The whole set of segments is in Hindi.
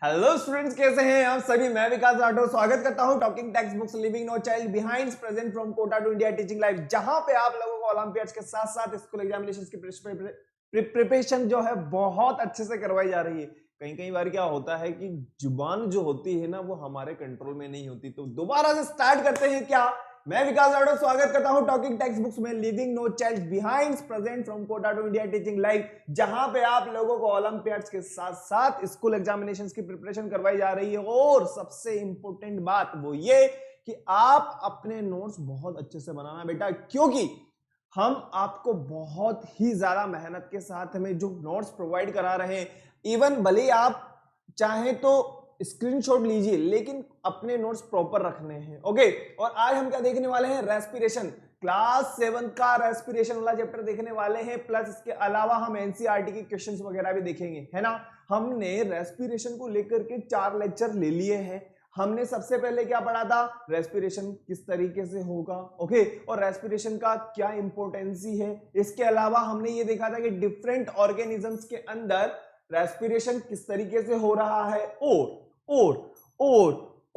हेलो स्टूडेंट्स, कैसे हैं आप सभी। मैं विकास राठौर स्वागत करता हूं talking text books living no child behind present from Kota to India teaching life, जहां पे आप लोगों को ओलंपियाड्स के साथ साथ स्कूल एग्जामिनेशंस की प्रिपरेशन जो है बहुत अच्छे से करवाई जा रही है। कई कई बार क्या होता है कि जुबान जो होती है ना वो हमारे कंट्रोल में नहीं होती। तो दोबारा से स्टार्ट करते हैं क्या। मैं विकास राठौर स्वागत करता हूं टॉकिंग टेक्स्ट बुक्स में living no child behind present from Kota to India teaching life, जहां पे आप लोगों को ओलंपियाड्स के साथ साथ स्कूल एग्जामिनेशंस की प्रिपरेशन करवाई जा रही है। और सबसे इंपॉर्टेंट बात वो ये कि आप अपने नोट्स बहुत अच्छे से बनाना बेटा, क्योंकि हम आपको बहुत ही ज्यादा मेहनत के साथ हमें जो नोट्स प्रोवाइड करा रहे हैं, इवन भले आप चाहें तो स्क्रीनशॉट लीजिए, लेकिन अपने नोट्स प्रॉपर रखने हैं। ओके, और आज हम क्या देखने वाले हैं, रेस्पिरेशन। क्लास 7 का रेस्पिरेशन वाला चैप्टर देखने वाले हैं, प्लस इसके अलावा हम एनसीईआरटी के क्वेश्चंस वगैरह भी देखेंगे, है ना। हमने रेस्पिरेशन को लेकर के 4 लेक्चर ले लिए हैं। हमने सबसे पहले क्या पढ़ा था, रेस्पिरेशन किस तरीके से होगा, ओके, और रेस्पिरेशन का क्या इंपॉर्टेंसी है। इसके अलावा हमने ये देखा था कि डिफरेंट ऑर्गेनिजम्स के अंदर रेस्पिरेशन किस तरीके से हो रहा है,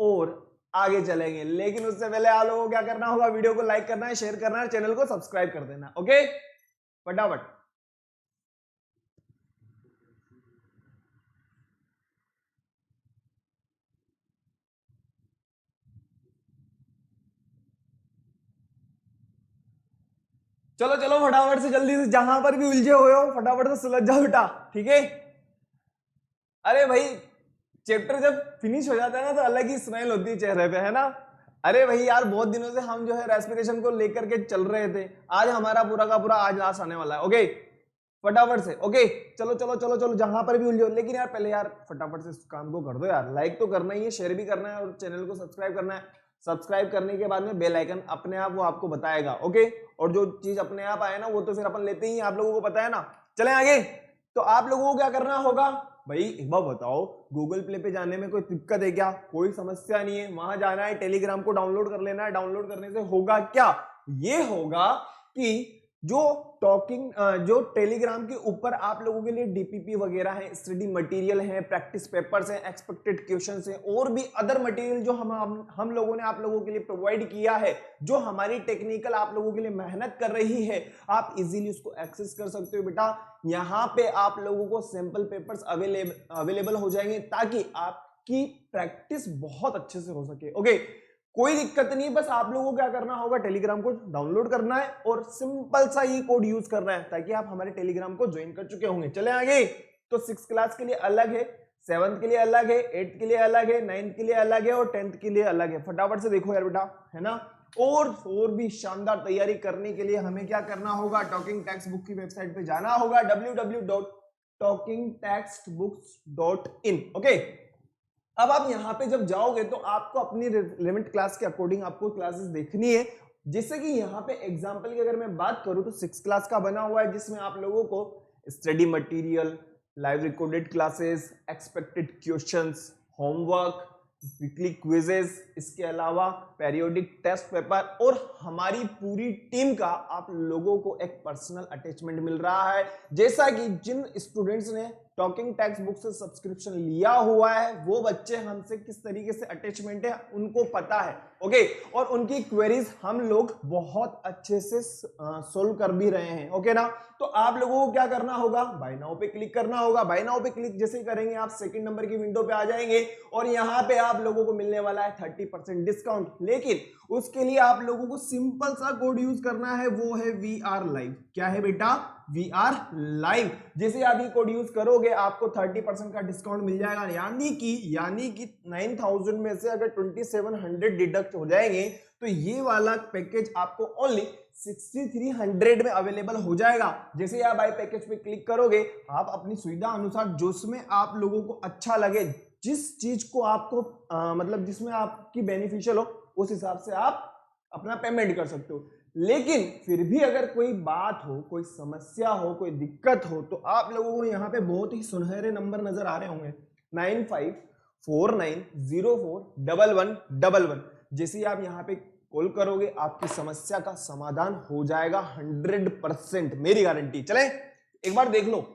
और आगे चलेंगे। लेकिन उससे पहले आप लोगों को क्या करना होगा, वीडियो को लाइक करना है, शेयर करना है, चैनल को सब्सक्राइब कर देना। ओके, फटाफट। चलो चलो फटाफट से, जल्दी से, जहां पर भी उलझे हुए हो फटाफट से सुलझ जाओ बेटा, ठीक है। अरे भाई, चैप्टर जब फिनिश हो जाता है ना तो अलग ही स्माइल होती है चेहरे पे, है ना। अरे भाई यार, बहुत दिनों से हम जो है रेस्पिरेशन को लेकर के चल रहे थे। आज हमारा पूरा का पूरा आज लास्ट आने वाला है। ओके, फटाफट से। ओके, चलो चलो चलो चलो, जहां पर भी उलझो। लेकिन यार पहले यार फटाफट से इस काम को कर दो यार, लाइक तो करना ही है, शेयर भी करना है, और चैनल को सब्सक्राइब करना है। सब्सक्राइब करने के बाद में बेल आइकन अपने आप वो आपको बताएगा। ओके, और जो चीज अपने आप आए ना वो तो फिर अपन लेते ही, आप लोगों को पता है ना। चले आगे। तो आप लोगों को क्या करना होगा भाई, एक बार बताओ, गूगल प्ले पे जाने में कोई दिक्कत है क्या? कोई समस्या नहीं है, वहां जाना है, टेलीग्राम को डाउनलोड कर लेना है। डाउनलोड करने से होगा क्या, ये होगा कि जो टेलीग्राम के ऊपर आप लोगों के लिए डीपीपी वगैरह है, स्टडी मटेरियल है, प्रैक्टिस पेपर्स हैं, एक्सपेक्टेड क्वेश्चंस हैं, और भी अदर मटेरियल जो हम लोगों ने आप लोगों के लिए प्रोवाइड किया है, जो हमारी टेक्निकल आप लोगों के लिए मेहनत कर रही है, आप इजीली उसको एक्सेस कर सकते हो बेटा। यहाँ पे आप लोगों को सैंपल पेपर्स अवेलेबल हो जाएंगे, ताकि आपकी प्रैक्टिस बहुत अच्छे से हो सके। ओके, कोई दिक्कत नहीं, बस आप लोगों को क्या करना होगा, टेलीग्राम को डाउनलोड करना है और सिंपल सा ही कोड यूज करना है, ताकि आप हमारे टेलीग्राम को ज्वाइन कर चुके होंगे। चले आगे। तो 6th क्लास के लिए अलग है, 7th के लिए अलग है, 8th के लिए अलग है, 9th के लिए अलग है, और 10th के लिए अलग है। फटाफट से देखो यार बेटा, है ना। और भी शानदार तैयारी करने के लिए हमें क्या करना होगा, टॉकिंग टेक्स्ट बुक की वेबसाइट पे जाना होगा, www.talkingtextbooks.in। ओके, अब आप यहां पे जब जाओगे तो आपको अपनी रिलेवेंट क्लास के अकॉर्डिंग आपको क्लासेस देखनी है। जैसे कि यहाँ पे एग्जांपल की अगर मैं बात करूं तो 6th क्लास का बना हुआ है, जिसमें आप लोगों को study material, live recorded classes, expected questions, homework, weekly quizzes, इसके अलावा पेरियोडिक टेस्ट पेपर, और हमारी पूरी टीम का आप लोगों को एक पर्सनल अटैचमेंट मिल रहा है। जैसा कि जिन स्टूडेंट्स ने टॉकिंग टेक्स्ट बुक से सब्सक्रिप्शन लिया हुआ है, वो बच्चे हमसे किस तरीके से अटैचमेंट है उनको पता है। ओके, और उनकी क्वेरीज हम लोग बहुत अच्छे से सोल्व कर भी रहे हैं। ओके ना। तो आप लोगों को क्या करना होगा, बाय नाउ पे क्लिक करना होगा। बाय नाउ पे क्लिक जैसे ही करेंगे आप सेकंड नंबर की विंडो पे आ जाएंगे, और यहाँ पे आप लोगों को मिलने वाला है 30% डिस्काउंट। लेकिन उसके लिए आप लोगों को सिंपल सा कोड यूज करना है, वो है VR लाइव। क्या है बेटा, VR लाइव। जैसे आप ये कोड यूज करोगे आपको 30% का डिस्काउंट मिल जाएगा। यानी कि 9000 में से अगर 2700 डिडक्ट हो जाएंगे तो ये वाला पैकेज आपको ओनली 6300 में अवेलेबल हो जाएगा। जैसे आप बाय पैकेज पे क्लिक करोगे, आप अपनी सुविधा अनुसार जो उसमें आप लोगों को अच्छा लगे, जिस चीज को आपको मतलब जिसमें आपकी बेनिफिशियल हो, उस हिसाब से आप अपना पेमेंट कर सकते हो। लेकिन फिर भी अगर कोई बात हो, कोई समस्या हो, कोई दिक्कत हो, तो आप लोगों को यहाँ पे बहुत ही सुनहरे नंबर नजर आ रहे होंगे, 9549041111। जैसे आप यहाँ पे कॉल करोगे, आपकी समस्या का समाधान हो जाएगा 100%, मेरी गारंटी। चले एक बार देख लो।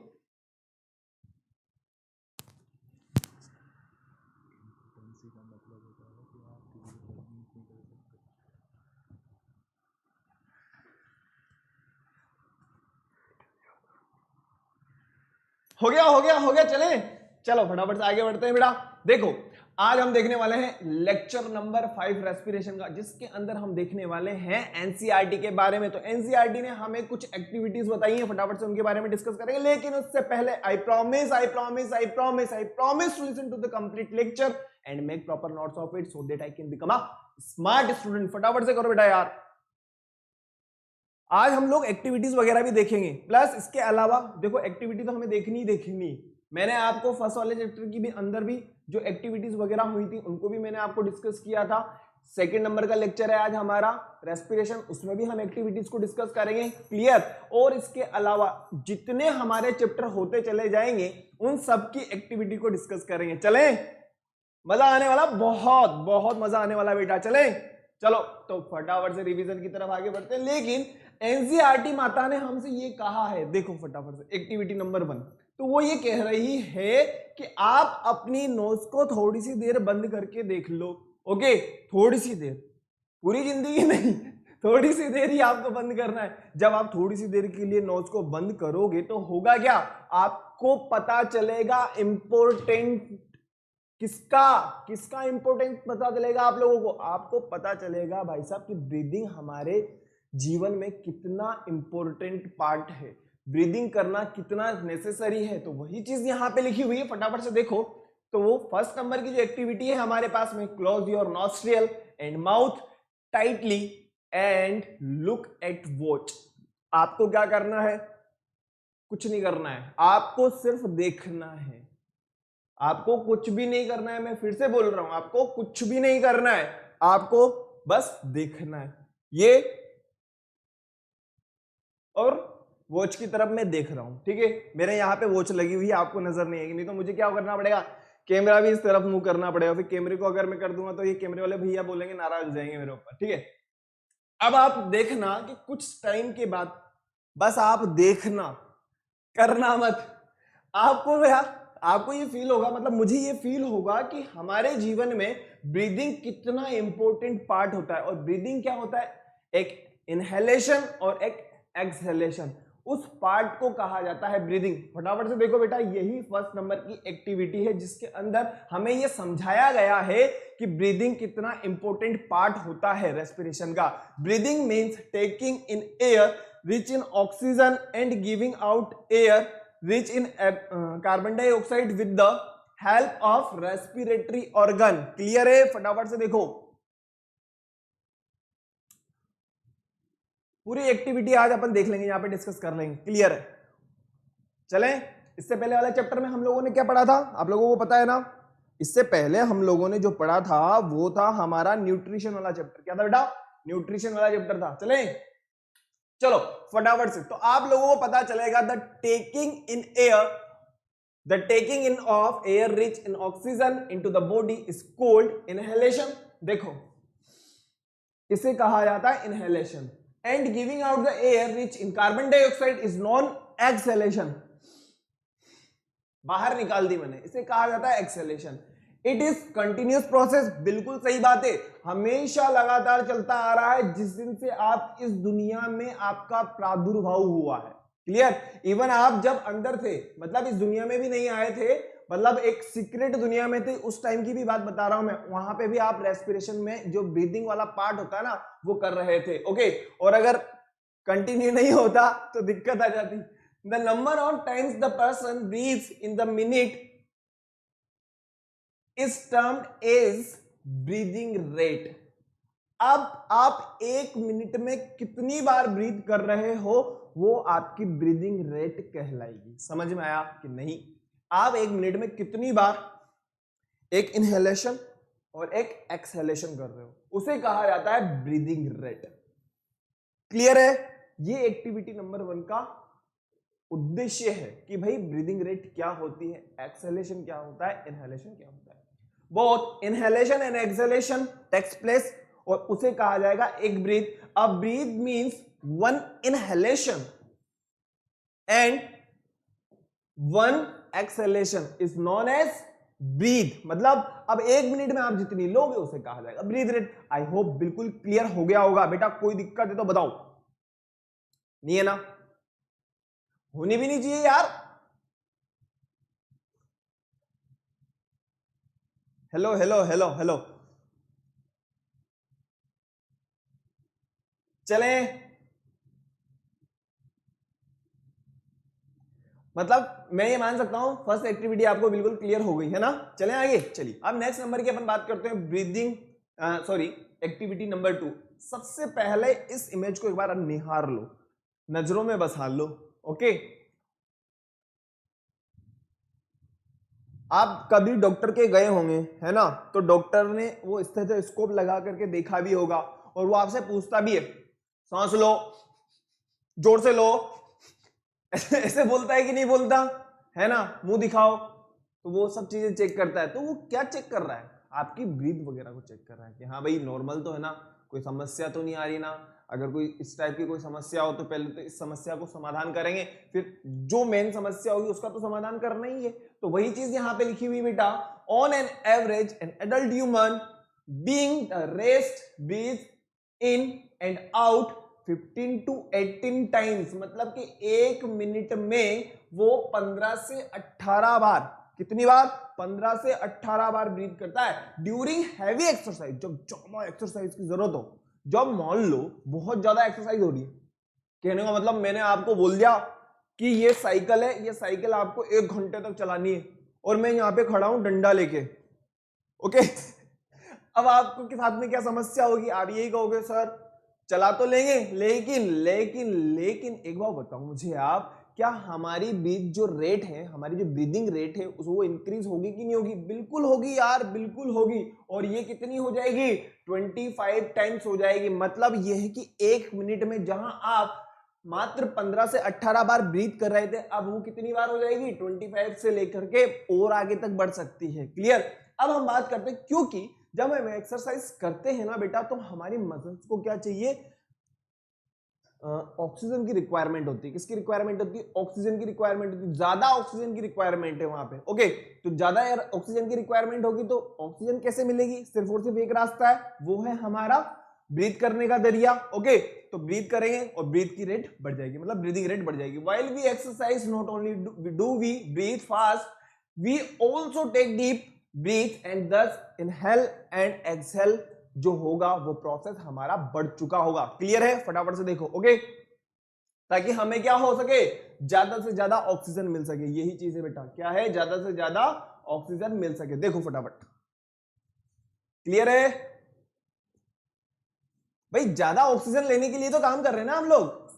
हो गया हो गया हो गया, चले चलो फटाफट से आगे बढ़ते हैं बेटा। देखो आज हम देखने वाले हैं लेक्चर नंबर 5 रेस्पिरेशन का, जिसके अंदर हम देखने वाले हैं एनसीईआरटी के बारे में। तो एनसीईआरटी ने हमें कुछ एक्टिविटीज बताई हैं, फटाफट से उनके बारे में डिस्कस करेंगे। लेकिन उससे पहले I promise to listen to the complete lecture and make proper notes of it so that I can become a smart student. फटाफट से करो बेटा यार। आज हम लोग एक्टिविटीज वगैरह भी देखेंगे, प्लस इसके अलावा देखो एक्टिविटी तो हमें देखनी ही देखनी। मैंने आपको फर्स्ट वाले चैप्टर की भी अंदर भी जो एक्टिविटीज वगैरह हुई थी उनको भी मैंने आपको डिस्कस किया था। सेकंड नंबर का लेक्चर है आज हमारा रेस्पिरेशन, उसमें भी हम एक्टिविटीज को डिस्कस करेंगे। क्लियर। और इसके अलावा जितने हमारे चैप्टर होते चले जाएंगे उन सब की एक्टिविटी को डिस्कस करेंगे। चले, मजा आने वाला, बहुत बहुत मजा आने वाला बेटा। चले चलो तो फटाफट से रिवीजन की तरफ आगे बढ़ते हैं। लेकिन एनसीईआरटी माता ने हमसे ये कहा है, देखो फटाफट से एक्टिविटी नंबर 1, तो वो ये कह रही है कि आप अपनी नोज को थोड़ी सी देर बंद करके देख लो। ओके, थोड़ी सी देर, पूरी जिंदगी नहीं, थोड़ी सी देर ही आपको बंद करना है। जब आप थोड़ी सी देर के लिए नोज को बंद करोगे तो होगा क्या, आपको पता चलेगा इंपॉर्टेंट किसका इंपॉर्टेंट पता चलेगा आप लोगों को। आपको पता चलेगा भाई साहब कि ब्रीदिंग हमारे जीवन में कितना इंपॉर्टेंट पार्ट है, ब्रीदिंग करना कितना नेसेसरी है। तो वही चीज यहां पे लिखी हुई है, फटाफट से देखो। तो वो फर्स्ट नंबर की जो एक्टिविटी है हमारे पास में, close your nostril and mouth tightly and look at watch. आपको क्या करना है, कुछ नहीं करना है, आपको सिर्फ देखना है, आपको कुछ भी नहीं करना है। मैं फिर से बोल रहा हूं, आपको कुछ भी नहीं करना है, आपको बस देखना है ये। और वॉच की तरफ मैं देख रहा हूं, ठीक है, मेरे यहाँ पे वॉच लगी हुई है, आपको नजर नहीं आएगी। नहीं तो मुझे क्या करना पड़ेगा, कैमरा भी इस तरफ मुंह करना पड़ेगा। फिर कैमरे को अगर मैं कर दूंगा तो ये कैमरे वाले भैया बोलेंगे, नाराज हो जाएंगे मेरे ऊपर, ठीक है। अब आप देखना कि कुछ टाइम के बाद बस आप देखना, करना मत। आपको यार, आपको ये फील होगा, मतलब मुझे ये फील होगा कि हमारे जीवन में ब्रीदिंग कितना इंपॉर्टेंट पार्ट होता है। और ब्रीदिंग क्या होता है, एक इनहेलेशन और एक एक्सहेलेशन, उस पार्ट को कहा जाता है ब्रीदिंग। फटाफट से देखो बेटा, यही फर्स्ट नंबर की एक्टिविटी है जिसके अंदर हमें यह समझाया गया है कि ब्रीदिंग कितना इंपॉर्टेंट पार्ट होता है रेस्पिरेशन का। Breathing means taking in air rich in oxygen and giving out air rich in carbon dioxide with the help of respiratory organ. Clear है, फटाफट से देखो। पूरी एक्टिविटी आज अपन देख लेंगे, यहां पे डिस्कस कर लेंगे। क्लियर है, चलें। इससे पहले वाले चैप्टर में हम लोगों ने क्या पढ़ा था, आप लोगों को पता है ना। इससे पहले हम लोगों ने जो पढ़ा था वो था हमारा न्यूट्रिशन वाला चैप्टर। क्या था बेटा, न्यूट्रिशन वाला चैप्टर था। चलें चलो फटाफट से। तो आप लोगों को पता चलेगा the taking in of air rich in oxygen into the body is called inhalation. देखो इसे कहा जाता है inhalation. And giving out the air rich in carbon dioxide is non exhalation. बाहर निकाल दी मैंने, इसे कहा जाता है exhalation. It is continuous process, बिल्कुल सही बात है, हमेशा लगातार चलता आ रहा है जिस दिन से आप इस दुनिया में आपका प्रादुर्भाव हुआ है। क्लियर। इवन आप जब अंदर थे, मतलब इस दुनिया में भी नहीं आए थे, मतलब एक सीक्रेट दुनिया में थे, उस टाइम की भी बात बता रहा हूं मैं। वहां पे भी आप रेस्पिरेशन में जो ब्रीदिंग वाला पार्ट होता है ना वो कर रहे थे। ओके, और अगर कंटिन्यू नहीं होता तो दिक्कत आ जाती। The number of times the person breathes in the minute is termed as breathing rate. अब आप एक मिनट में कितनी बार ब्रीथ कर रहे हो वो आपकी ब्रीदिंग रेट कहलाएगी। समझ में आया कि नहीं, आप एक मिनट में कितनी बार एक इनहेलेशन और एक एक्सहेलेशन कर रहे हो उसे कहा जाता है ब्रीदिंग रेट। क्लियर है। ये एक्टिविटी नंबर 1 का उद्देश्य है कि भाई ब्रीदिंग रेट क्या होती है, एक्सहेलेशन क्या होता है, इनहेलेशन क्या होता है। Both inhalation and exhalation takes place, और उसे कहा जाएगा एक breath. A breath means one inhalation and one exhalation is known as breath. मतलब अब एक मिनट में आप जितनी लोगे उसे कहा जाएगा ब्रीथ रेट। आई होप बिल्कुल क्लियर हो गया होगा बेटा। कोई दिक्कत है तो बताओ, नहीं है ना, होनी भी नहीं चाहिए यार। हेलो हेलो हेलो हेलो, चलें। मतलब मैं ये मान सकता हूं फर्स्ट एक्टिविटी आपको बिल्कुल क्लियर हो गई है ना। चलें आगे, चलिए अब नेक्स्ट नंबर की अपन बात करते हैं, ब्रीदिंग, सॉरी, एक्टिविटी नंबर 2। सबसे पहले इस इमेज को एक बार निहार लो, नजरों में बसा लो। ओके, आप कभी डॉक्टर के गए होंगे है ना, तो डॉक्टर ने वो स्टेथोस्कोप लगा करके देखा भी होगा और वो आपसे पूछता भी है, सांस लो, जोर से लो, ऐसे बोलता है कि नहीं बोलता है ना, मुंह दिखाओ, तो वो सब चीजें चेक करता है। तो वो क्या चेक कर रहा है, आपकी ब्रीथ वगैरह को चेक कर रहा है कि हाँ भाई नॉर्मल तो है ना, कोई समस्या तो नहीं आ रही ना। अगर कोई इस टाइप की कोई समस्या हो तो पहले तो इस समस्या को समाधान करेंगे, फिर जो मेन समस्या होगी उसका तो समाधान करना ही है। तो वही चीज यहाँ पे लिखी हुई बेटा, on an average an adult human being rest breath in and out 15 to 18 times, मतलब कि एक मिनट में वो 15 से 18 बार, कितनी बार, 15 से 18 बार ब्रीथ करता है ड्यूरिंग हैवी एक्सरसाइज, जब ज्यादा एक्सरसाइज की जरूरत हो। जब मान लो बहुत ज्यादा एक्सरसाइज हो रही है, कहने का मतलब मैंने आपको बोल दिया कि ये साइकिल है, ये साइकिल आपको 1 घंटे तक चलानी है और मैं यहाँ पे खड़ा हूं डंडा लेके। ओके अब आपको के साथ में क्या समस्या होगी, आप यही कहोगे सर चला तो लेंगे, लेकिन लेकिन लेकिन एक बात बताओ मुझे आप, क्या हमारी ब्रीथ जो रेट है, हमारी जो ब्रीदिंग रेट है वो इंक्रीज होगी कि नहीं होगी? बिल्कुल होगी यार, बिल्कुल होगी। और ये कितनी हो जाएगी, 25 टाइम्स हो जाएगी। मतलब ये है कि एक मिनट में जहां आप मात्र 15 से 18 बार ब्रीथ कर रहे थे, अब वो कितनी बार हो जाएगी, 25 से लेकर के और आगे तक बढ़ सकती है। क्लियर? अब हम बात करते हैं, क्योंकि जब हम एक्सरसाइज करते हैं ना बेटा, तो हमारी मसल्स को क्या चाहिए, ऑक्सीजन की रिक्वायरमेंट होती है। किसकी रिक्वायरमेंट होती है, ऑक्सीजन की रिक्वायरमेंट होती है। ज्यादा ऑक्सीजन की रिक्वायरमेंट है वहां पे। ओके, तो ज्यादा यार ऑक्सीजन की रिक्वायरमेंट होगी तो ऑक्सीजन कैसे मिलेगी, सिर्फ और सिर्फ एक रास्ता है, वो है हमारा ब्रीथ करने का जरिया। ओके, तो ब्रीथ करेंगे और ब्रीथ की रेट बढ़ जाएगी, मतलब ब्रीदिंग रेट बढ़ जाएगी। While we exercise not only do we breathe fast, we also take deep breath and thus inhale and exhale, जो होगा वो प्रोसेस हमारा बढ़ चुका होगा। क्लियर है? फटाफट से देखो। ओके, ताकि हमें क्या हो सके, ज्यादा से ज्यादा ऑक्सीजन मिल सके। यही चीज है बेटा, क्या है, ज्यादा से ज्यादा ऑक्सीजन मिल सके। देखो फटाफट, क्लियर है भाई? ज्यादा ऑक्सीजन लेने के लिए तो काम कर रहे हैं ना हम लोग।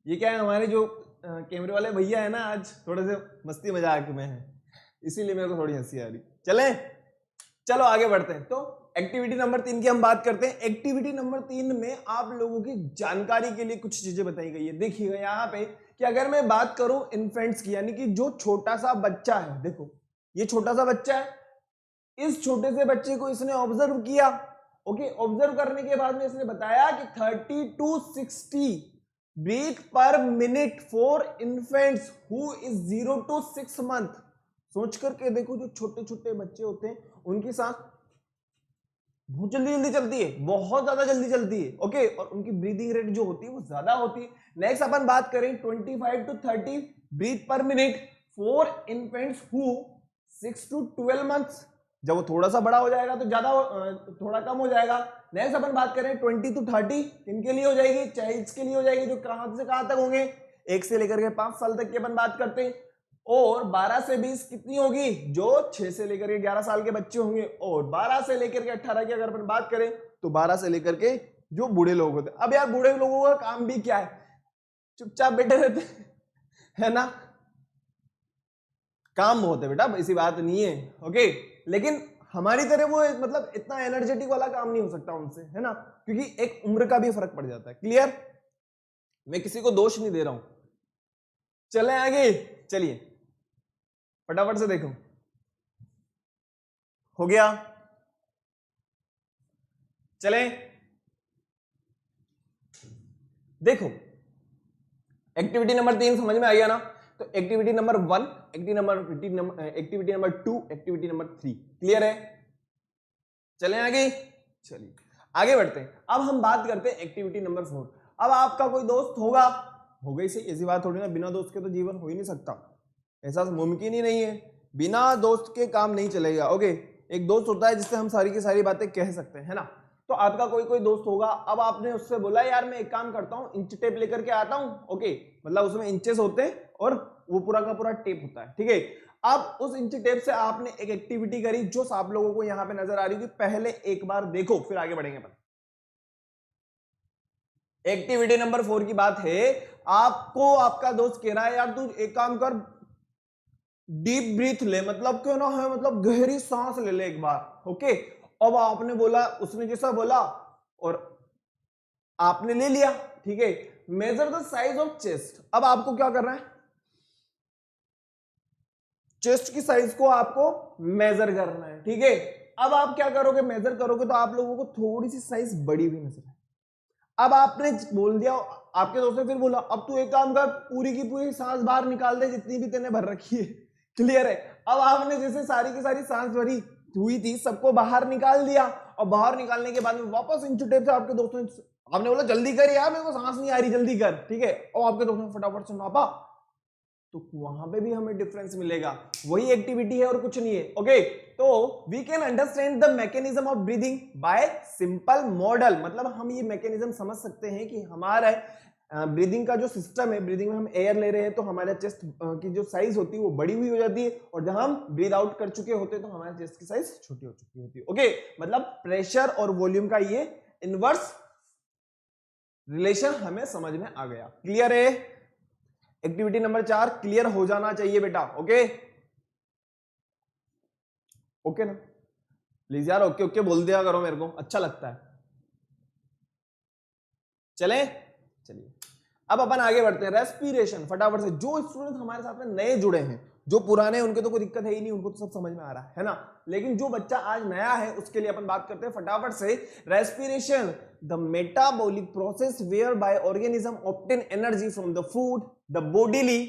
ये क्या है, हमारे जो कैमरे वाले भैया है ना, आज थोड़े से मस्ती मजाक में है, इसीलिए मेरे को थोड़ी हंसी आ रही। चलें, चलो आगे बढ़ते हैं। तो एक्टिविटी नंबर 3 की हम बात करते हैं। एक्टिविटी नंबर 3 में आप लोगों की जानकारी के लिए कुछ चीजें बताई गई है। देखिएगा यहाँ पे कि अगर मैं बात करूं इन्फेंट्स की, यानी कि जो छोटा सा बच्चा है, देखो ये छोटा सा बच्चा है, इस छोटे से बच्चे को इसने ऑब्जर्व किया। ओके, ऑब्जर्व करने के बाद में इसने बताया कि 30 to 60 breath per minute for infants who is 0 to 6 month. सोच करके देखो, जो छोटे छोटे बच्चे होते हैं उनकी सांस बहुत जल्दी जल्दी चलती है, बहुत ज्यादा जल्दी चलती है। ओके, और उनकी ब्रीदिंग रेट जो होती है वो ज्यादा होती है। नेक्स्ट अपन बात करें 25 to 30 breath per minute for infants who 6 to 12 months. जब वो थोड़ा सा बड़ा हो जाएगा तो ज्यादा थोड़ा कम हो जाएगा। नेक्स्ट अपन बात करें 20 to 30, किनके लिए हो जाएगी, चाइल्ड्स के लिए हो जाएगी, जो कहां से कहां तक होंगे, 1 से लेकर के 5 साल तक की अपन बात करते हैं। और 12 से 20 कितनी होगी, जो 6 से लेकर के 11 साल के बच्चे होंगे। और 12 से लेकर के 18 की अगर अपन बात करें तो 12 से लेकर के जो बूढ़े लोग होते हैं। अब यार बूढ़े लोगों का काम भी क्या है, चुपचाप बैठे रहते है ना, काम बहुत है बेटा, ऐसी बात नहीं है। ओके, लेकिन हमारी तरह वो मतलब इतना एनर्जेटिक वाला काम नहीं हो सकता उनसे, है ना, क्योंकि एक उम्र का भी फर्क पड़ जाता है। क्लियर? मैं किसी को दोष नहीं दे रहा हूं। चले आगे, चलिए फटाफट से देखो, हो गया? चलें, देखो एक्टिविटी नंबर 3 समझ में आ गया ना। तो activity number 1, activity number 2, activity number 3 clear है? चलें आगे, चलिए आगे बढ़ते हैं। अब हम बात करते हैं एक्टिविटी नंबर 4। अब आपका कोई दोस्त होगा, हो गई सही, ऐसी बात थोड़ी ना, बिना दोस्त के तो जीवन हो ही नहीं सकता, ऐसा मुमकिन ही नहीं है। बिना दोस्त के काम नहीं चलेगा। ओके, एक दोस्त होता है जिससे हम सारी की सारी बातें कह सकते हैं, है ना। तो आपका कोई कोई दोस्त होगा, अब आपने उससे बोला यार मैं एक काम करता हूँ, इंच टेप लेकर के आता हूँ। ओके, मतलब उसमें इंचेस होते हैं और वो पूरा का पूरा टेप होता है, ठीक है। अब उस इंच टेप से आपने एक एक्टिविटी करी जो आप लोगों को यहाँ पे नजर आ रही थी, पहले एक बार देखो फिर आगे बढ़ेंगे अपन। एक्टिविटी नंबर 4 की बात है, आपको आपका दोस्त कह रहा है यार तू एक काम कर, डीप ब्रीथ ले, मतलब क्यों ना है, मतलब गहरी सांस ले ले एक बार। ओके, अब आपने बोला, उसने जैसा बोला और आपने ले लिया, ठीक है। Measure the size of chest, अब आपको क्या करना है, चेस्ट की साइज को आपको मेजर करना है, ठीक है। अब आप क्या करोगे, मेजर करोगे तो आप लोगों को थोड़ी सी साइज बड़ी हुई नजर है। अब आपने बोल दिया, आपके दोस्त ने फिर बोला अब तू एक काम कर, पूरी की पूरी सांस बाहर निकाल दे जितनी भी तेने भर रखी है। क्लियर है। अब आपने जैसे सारी की सारी सांस भरी हुई थी सबको बाहर निकाल दिया, और बाहर निकालने के बाद में वापस इंच टेप से आपके दोस्तों ने, आपने बोला जल्दी कर यार मेरे को सांस नहीं आ रही जल्दी कर, ठीक है। और आपके दोस्तों ने फटाफट से नापा, तो वहां पे भी हमें डिफरेंस मिलेगा। वही एक्टिविटी है और कुछ नहीं है। ओके, तो we can understand the mechanism of breathing by simple model, मतलब हम ये मैकेनिज्म समझ सकते हैं कि हमारा ब्रीदिंग का जो सिस्टम है, ब्रीदिंग में हम एयर ले रहे हैं तो हमारे चेस्ट की जो साइज होती है वो बड़ी हुई हो जाती है, और जब हम ब्रीद आउट कर चुके होते हैं तो हमारे चेस्ट की साइज छोटी हो चुकी होती है। ओके, मतलब प्रेशर और वॉल्यूम का ये इनवर्स रिलेशन हमें समझ में आ गया। क्लियर है। एक्टिविटी नंबर 4 क्लियर हो जाना चाहिए बेटा। ओके, ओके ना, प्लीज यार ओके ओके बोल दिया करो, मेरे को अच्छा लगता है। चले, चलिए अब अपन आगे बढ़ते हैं। रेस्पिरेशन, फटाफट से, जो स्टूडेंट हमारे साथ में नए जुड़े हैं, जो पुराने हैं उनके तो कोई दिक्कत है ही नहीं, उनको तो सब समझ में आ रहा है ना। लेकिन जो बच्चा आज नया है उसके लिए अपन बात करते हैं फटाफट से। Respiration, the metabolic process whereby organism obtain energy from the food, the bodily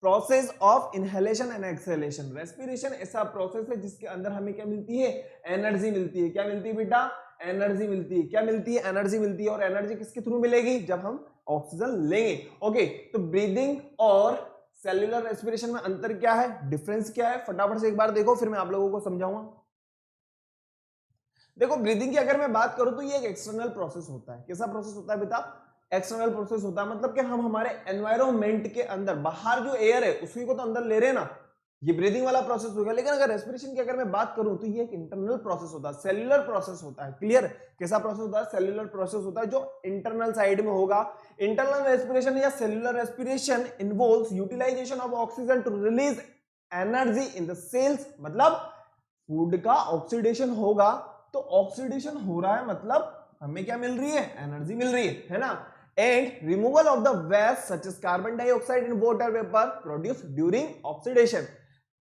process of inhalation and exhalation. Respiration ऐसा प्रोसेस है जिसके अंदर हमें क्या मिलती है, एनर्जी मिलती है। क्या मिलती है बेटा, एनर्जी मिलती है। क्या मिलती है, एनर्जी मिलती है। और एनर्जी किसके थ्रू मिलेगी, जब हम ऑक्सीजन लेंगे। ओके, तो ब्रीदिंग और सेल्यूलर रेस्पिरेशन में अंतर क्या है, डिफरेंस क्या है, फटाफट से एक बार देखो फिर मैं आप लोगों को समझाऊंगा। देखो, ब्रीदिंग की अगर मैं बात करूं तो ये एक एक्सटर्नल प्रोसेस होता है। कैसा प्रोसेस होता है बेटा, एक्सटर्नल प्रोसेस होता है, मतलब कि हम हमारे एनवायरमेंट के अंदर, बाहर जो एयर है उसी को तो अंदर ले रहे हैं ना, ये ब्रीदिंग वाला प्रोसेस हो गया। लेकिन अगर रेस्पिरेशन की अगर मैं बात करूं तो ये एक इंटरनल प्रोसेस होता है, सेल्यूलर प्रोसेस होता है। क्लियर, कैसा प्रोसेस होता है, सेल्यूलर प्रोसेस होता है जो इंटरनल साइड में होगा। इंटरनल रेस्पिरेशन या cellular respiration involves utilization of oxygen to release energy in the cells, मतलब फूड का ऑक्सीडेशन होगा, तो ऑक्सीडेशन हो रहा है मतलब हमें क्या मिल रही है, एनर्जी मिल रही है ना। And removal of the waste such as carbon dioxide in water vapour produce during oxidation.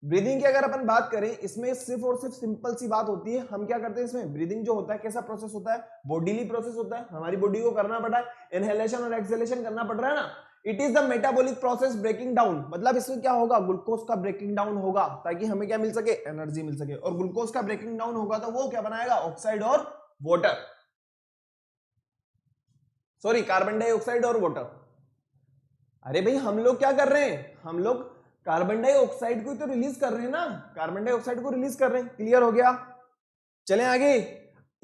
Breathing की अगर अपन बात करें, इसमें सिर्फ और सिर्फ सिंपल सी बात होती है, हम क्या करते हैं इसमें, ब्रीदिंग जो होता है कैसा प्रोसेस होता है, बॉडीली प्रोसेस होता है, हमारी बॉडी को करना पड़ा है, इनहेलेशन और एक्सहेलेशन करना पड़ रहा है ना। It is the metabolic process breaking down, मतलब इसमें क्या होगा, ग्लूकोज का ब्रेकिंग डाउन होगा ताकि हमें क्या मिल सके, एनर्जी मिल सके। और ग्लूकोज का ब्रेकिंग डाउन होगा तो वो क्या बनाएगा, ऑक्साइड और वाटर, सॉरी कार्बन डाइऑक्साइड और वाटर। अरे भाई हम लोग क्या कर रहे हैं, हम लोग कार्बन डाइऑक्साइड को तो रिलीज कर रहे हैं ना, कार्बन डाइऑक्साइड को रिलीज कर रहे हैं। क्लियर हो गया। चलें आगे।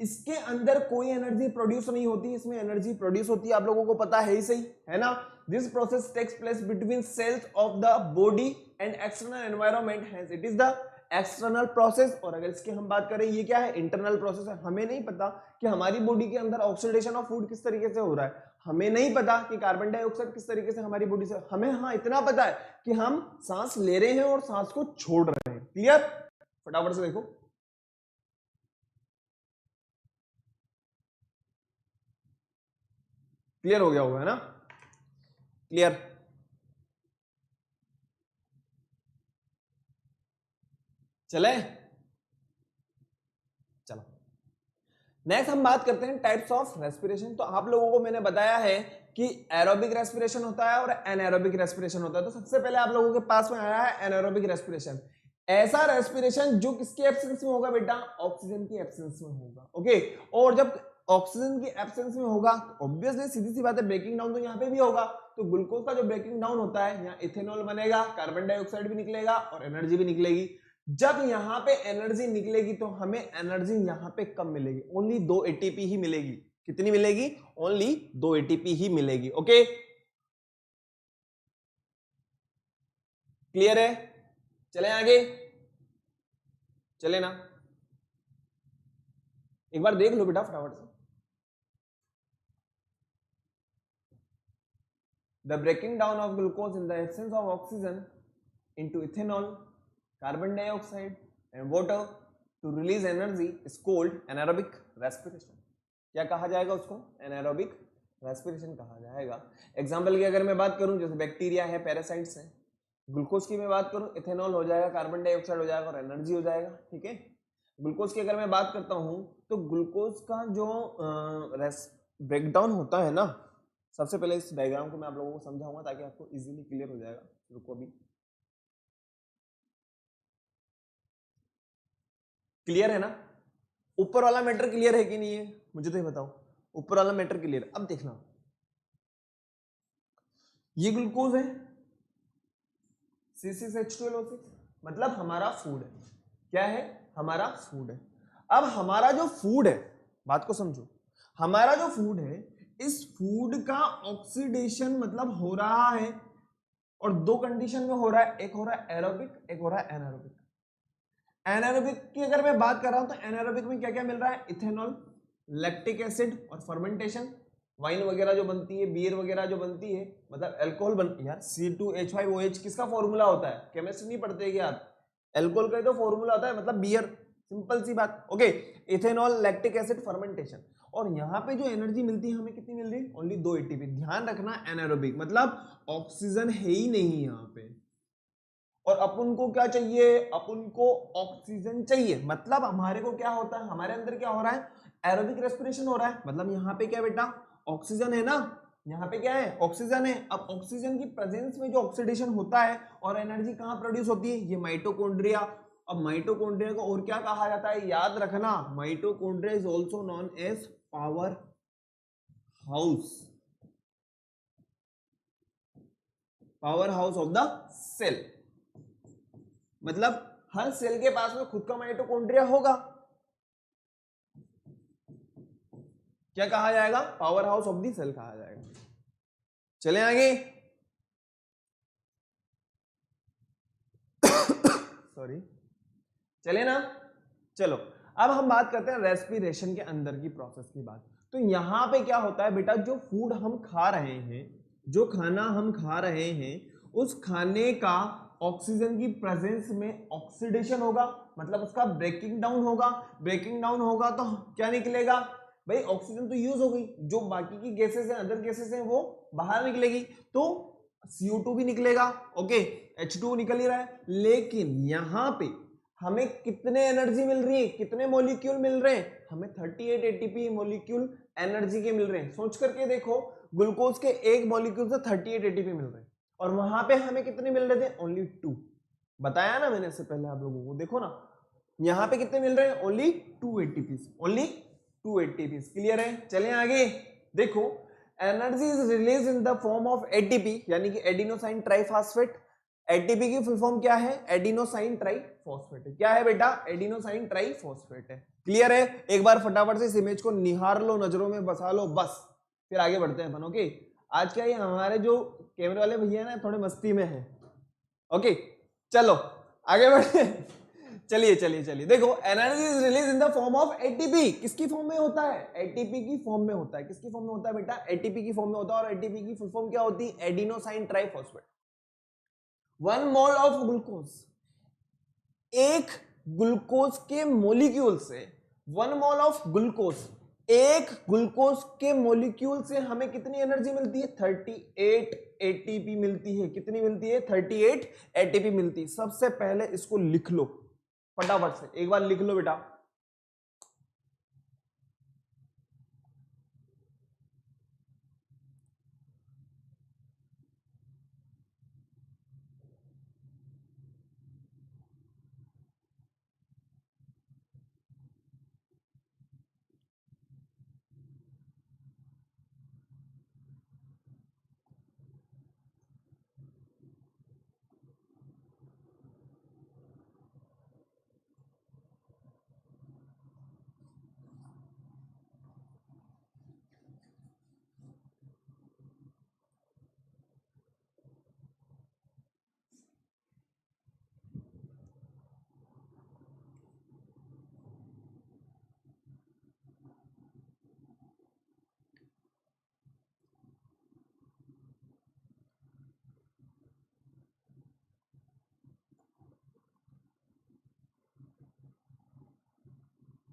इसके अंदर कोई एनर्जी प्रोड्यूस नहीं होती, इसमें एनर्जी प्रोड्यूस होती है, आप लोगों को पता है ही सही, है ना। This process takes place between cells of the body and external environment, hence it is the external process. और अगर इसकी हम बात करें, ये क्या है, इंटरनल प्रोसेस है। हमें नहीं पता कि हमारी बॉडी के अंदर ऑक्सीडेशन ऑफ फूड किस तरीके से हो रहा है, हमें नहीं पता कि कार्बन डाइऑक्साइड किस तरीके से हमारी बॉडी से, हमें हाँ इतना पता है कि हम सांस ले रहे हैं और सांस को छोड़ रहे हैं। क्लियर, फटाफट से देखो। क्लियर हो गया होगा, है ना, क्लियर। चले, चलो नेक्स्ट हम बात करते हैं टाइप्स ऑफ रेस्पिरेशन। तो आप लोगों को मैंने बताया है कि एरोबिक रेस्पिरेशन होता है और एनाएरोबिक रेस्पिरेशन होता है। तो सबसे पहले आप लोगों के पास में आया है एनाएरोबिक रेस्पिरेशन। ऐसा रेस्पिरेशन जो किसके एब्सेंस में होगा बेटा, ऑक्सीजन की एब्सेंस में होगा। ओके, और जब ऑक्सीजन की एब्सेंस में होगा तो ऑब्वियसली सीधी सी बात है, ब्रेकिंग डाउन तो यहाँ पे भी होगा। तो ग्लूकोज का जो ब्रेकिंग डाउन होता है, यहाँ इथेनॉल बनेगा, कार्बन डाइऑक्साइड भी निकलेगा और एनर्जी भी निकलेगी। जब यहां पे एनर्जी निकलेगी तो हमें एनर्जी यहां पे कम मिलेगी, ओनली 2 एटीपी ही मिलेगी। कितनी मिलेगी? ओनली 2 एटीपी ही मिलेगी। ओके, क्लियर है? चले आगे, चले ना, एक बार देख लो बेटा फटाफट से। The breaking down of glucose in the absence of oxygen into ethanol, carbon dioxide and water to release energy is called anaerobic respiration। क्या कहा जाएगा उसको? anaerobic respiration कहा जाएगा। एग्जाम्पल की अगर मैं बात करूं, जैसे बैक्टीरिया है, पैरासाइट्स है, ग्लूकोज की मैं बात करूं, इथेनॉल हो जाएगा, कार्बन डाइऑक्साइड हो जाएगा और एनर्जी हो जाएगा। ठीक है, ग्लूकोज की अगर मैं बात करता हूं तो ग्लूकोज का जो ब्रेकडाउन होता है ना, सबसे पहले इस डायग्राम को मैं आप लोगों को समझाऊंगा ताकि आपको इजीली क्लियर हो जाएगा। रुको अभी, क्लियर है ना? ऊपर वाला मैटर क्लियर है कि नहीं है मुझे तो ये बताओ। ऊपर वाला मैटर क्लियर? अब देखना, ये ग्लूकोज है, C6H12O6, मतलब हमारा फूड है। क्या है? हमारा फूड है। अब हमारा जो फूड है, बात को समझो, हमारा जो फूड है, इस फूड का ऑक्सीडेशन मतलब हो रहा है, और दो कंडीशन में हो रहा है, एक हो रहा है एरोबिक, एक हो रहा है एनारोबिक। एनारोबिक की अगर मैं बात कर रहा हूं तो एनारोबिक में क्या क्या मिल रहा है? इथेनॉल, लैक्टिक एसिड और फर्मेंटेशन। वाइन वगैरह जो बनती है, बियर वगैरह जो बनती है, मतलब अल्कोहल बन, यार C2H5OH किसका फॉर्मूला होता है? केमिस्ट्री नहीं पढ़ते क्या आप? अल्कोहल का तो फॉर्मूला होता है, मतलब बियर, सिंपल सी बात। Okay, ethanol, lactic acid, fermentation. और यहाँ पे जो एनर्जी मिलती है हमें, कितनी मिल रही है? Only 2 ATP. ध्यान रखना, एनारोबिक मतलब ऑक्सीजन है ही नहीं यहाँ पे, और अपन को क्या चाहिए? अपन को ऑक्सीजन चाहिए। मतलब हमारे को क्या होता है, हमारे अंदर क्या हो रहा है? एरोबिक रेस्पिरेशन हो रहा है। मतलब यहाँ पे क्या बेटा? ऑक्सीजन है ना, यहाँ पे क्या है? ऑक्सीजन है। अब ऑक्सीजन की प्रेजेंस में जो ऑक्सीडेशन होता है और एनर्जी कहाँ प्रोड्यूस होती है? ये माइटोकॉन्ड्रिया। अब माइटोकॉन्ड्रिया को और क्या कहा जाता है? याद रखना, mitochondria is also known as power house, power house of the cell. मतलब हर सेल के पास में खुद का माइटोकॉन्ड्रिया होगा। क्या कहा जाएगा? Power house of the cell कहा जाएगा। चले आगे, सॉरी, चले ना, चलो अब हम बात करते हैं रेस्पिरेशन के अंदर की प्रोसेस की बात। तो यहां पे क्या होता है बेटा? जो फूड हम खा रहे हैं, जो खाना हम खा रहे हैं, उस खाने का ऑक्सीजन की प्रेजेंस में ऑक्सीडेशन होगा, मतलब उसका ब्रेकिंग डाउन होगा। ब्रेकिंग डाउन होगा तो क्या निकलेगा भाई? ऑक्सीजन तो यूज हो गई, जो बाकी की गैसेस हैं, अदर गैसेस हैं, वो बाहर निकलेगी, तो CO2 भी निकलेगा। ओके, H2 निकल ही रहा है। लेकिन यहां पे हमें कितने एनर्जी मिल रही है? कितने मॉलिक्यूल मिल रहे हैं? हमें 38 एटीपी मॉलिक्यूल एनर्जी के मिल रहे हैं। सोच करके देखो, ग्लूकोज के एक मॉलिक्यूल से 38 एटीपी मिल रहे हैं, और वहां पे हमें कितने मिल रहे थे? ओनली 2। बताया ना मैंने इससे पहले आप लोगों को, देखो ना यहाँ पे कितने मिल रहे हैं? Only 2 ATP, only 2 ATP. Clear है? चलें आगे, देखो energy is release in the form of ATP, यानी कि एडिनोसाइन ट्राइफॉस्फेट। एटीपी की फुल फॉर्म क्या है? एडिनोसाइन ट्राइफॉस्फेट है। क्या है बेटा? एडिनोसाइन ट्राइफॉस्फेट है। क्लियर है? एक बार फटाफट से इस इमेज को निहार लो, नजरों में बसा लो, बस फिर आगे बढ़ते हैं अपन। ओके, आज क्या ये हमारे जो कैमरे वाले भैया ना थोड़े मस्ती में है। ओके, चलो आगे बढ़े। चलिए चलिए चलिए, देखो energy is release in the form of ATP. किसकी फॉर्म में होता है? एटीपी की फॉर्म में होता है। किसकी फॉर्म में होता है बेटा? एटीपी की फॉर्म में होता है। और एटीपी की फुल फॉर्म क्या होती है? Adenosine triphosphate. 1 mole of glucose, एक ग्लूकोज के मोलिक्यूल से, 1 मोल ऑफ ग्लूकोज, एक ग्लूकोज के मोलिक्यूल से हमें कितनी एनर्जी मिलती है? 38 एटीपी मिलती है। कितनी मिलती है? 38 एटीपी मिलती है। सबसे पहले इसको लिख लो फटाफट से, एक बार लिख लो बेटा।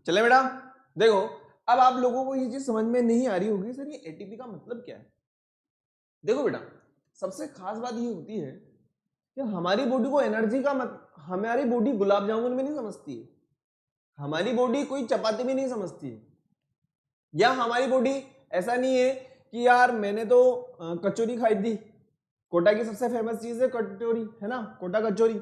चले बेटा, देखो अब आप लोगों को ये चीज समझ में नहीं आ रही होगी सर ये एटीपी का मतलब क्या है। देखो बेटा, सबसे खास बात ये होती है कि हमारी बॉडी को एनर्जी का हमारी बॉडी गुलाब जामुन में नहीं समझती है, हमारी बॉडी कोई चपाती में नहीं समझती है, या हमारी बॉडी ऐसा नहीं है कि यार मैंने तो कचौरी खाई थी, कोटा की सबसे फेमस चीज है कचौरी, है ना, कोटा कचौरी।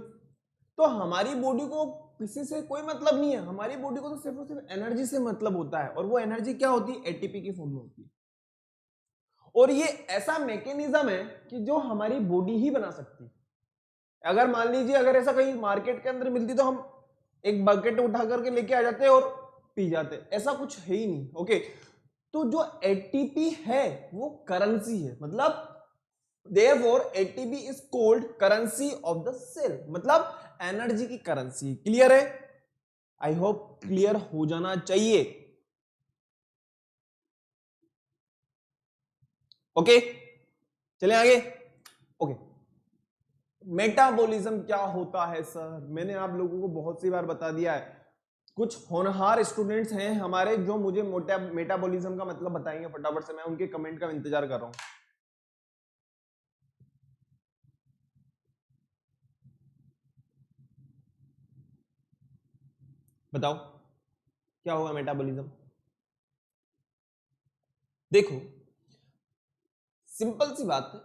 तो हमारी बॉडी को किसी से कोई मतलब नहीं है, हमारी बॉडी को तो सिर्फ और सिर्फ एनर्जी से मतलब होता है, और वो एनर्जी क्या होती है, एटीपी की फॉर्म में होती है। और ये ऐसा मैकेनिज्म है कि जो हमारी बॉडी ही बना सकती है। अगर मान लीजिए अगर ऐसा कहीं मार्केट के अंदर मिलती तो हम एक बकेट उठा करके लेके आ जाते और पी जाते, ऐसा कुछ है ही नहीं। ओके, तो जो एटीपी है वो करेंसी है, मतलब therefore ATP is called currency of the cell, मतलब एनर्जी की करेंसी। क्लियर है? आई होप क्लियर हो जाना चाहिए। ओके, चले आगे। ओके, मेटाबॉलिज्म क्या होता है सर? मैंने आप लोगों को बहुत सी बार बता दिया है। कुछ होनहार स्टूडेंट्स हैं हमारे जो मुझे मेटाबॉलिज्म का मतलब बताएंगे फटाफट से, मैं उनके कमेंट का इंतजार कर रहा हूं। बताओ क्या होगा मेटाबॉलिज्म? देखो सिंपल सी बात है,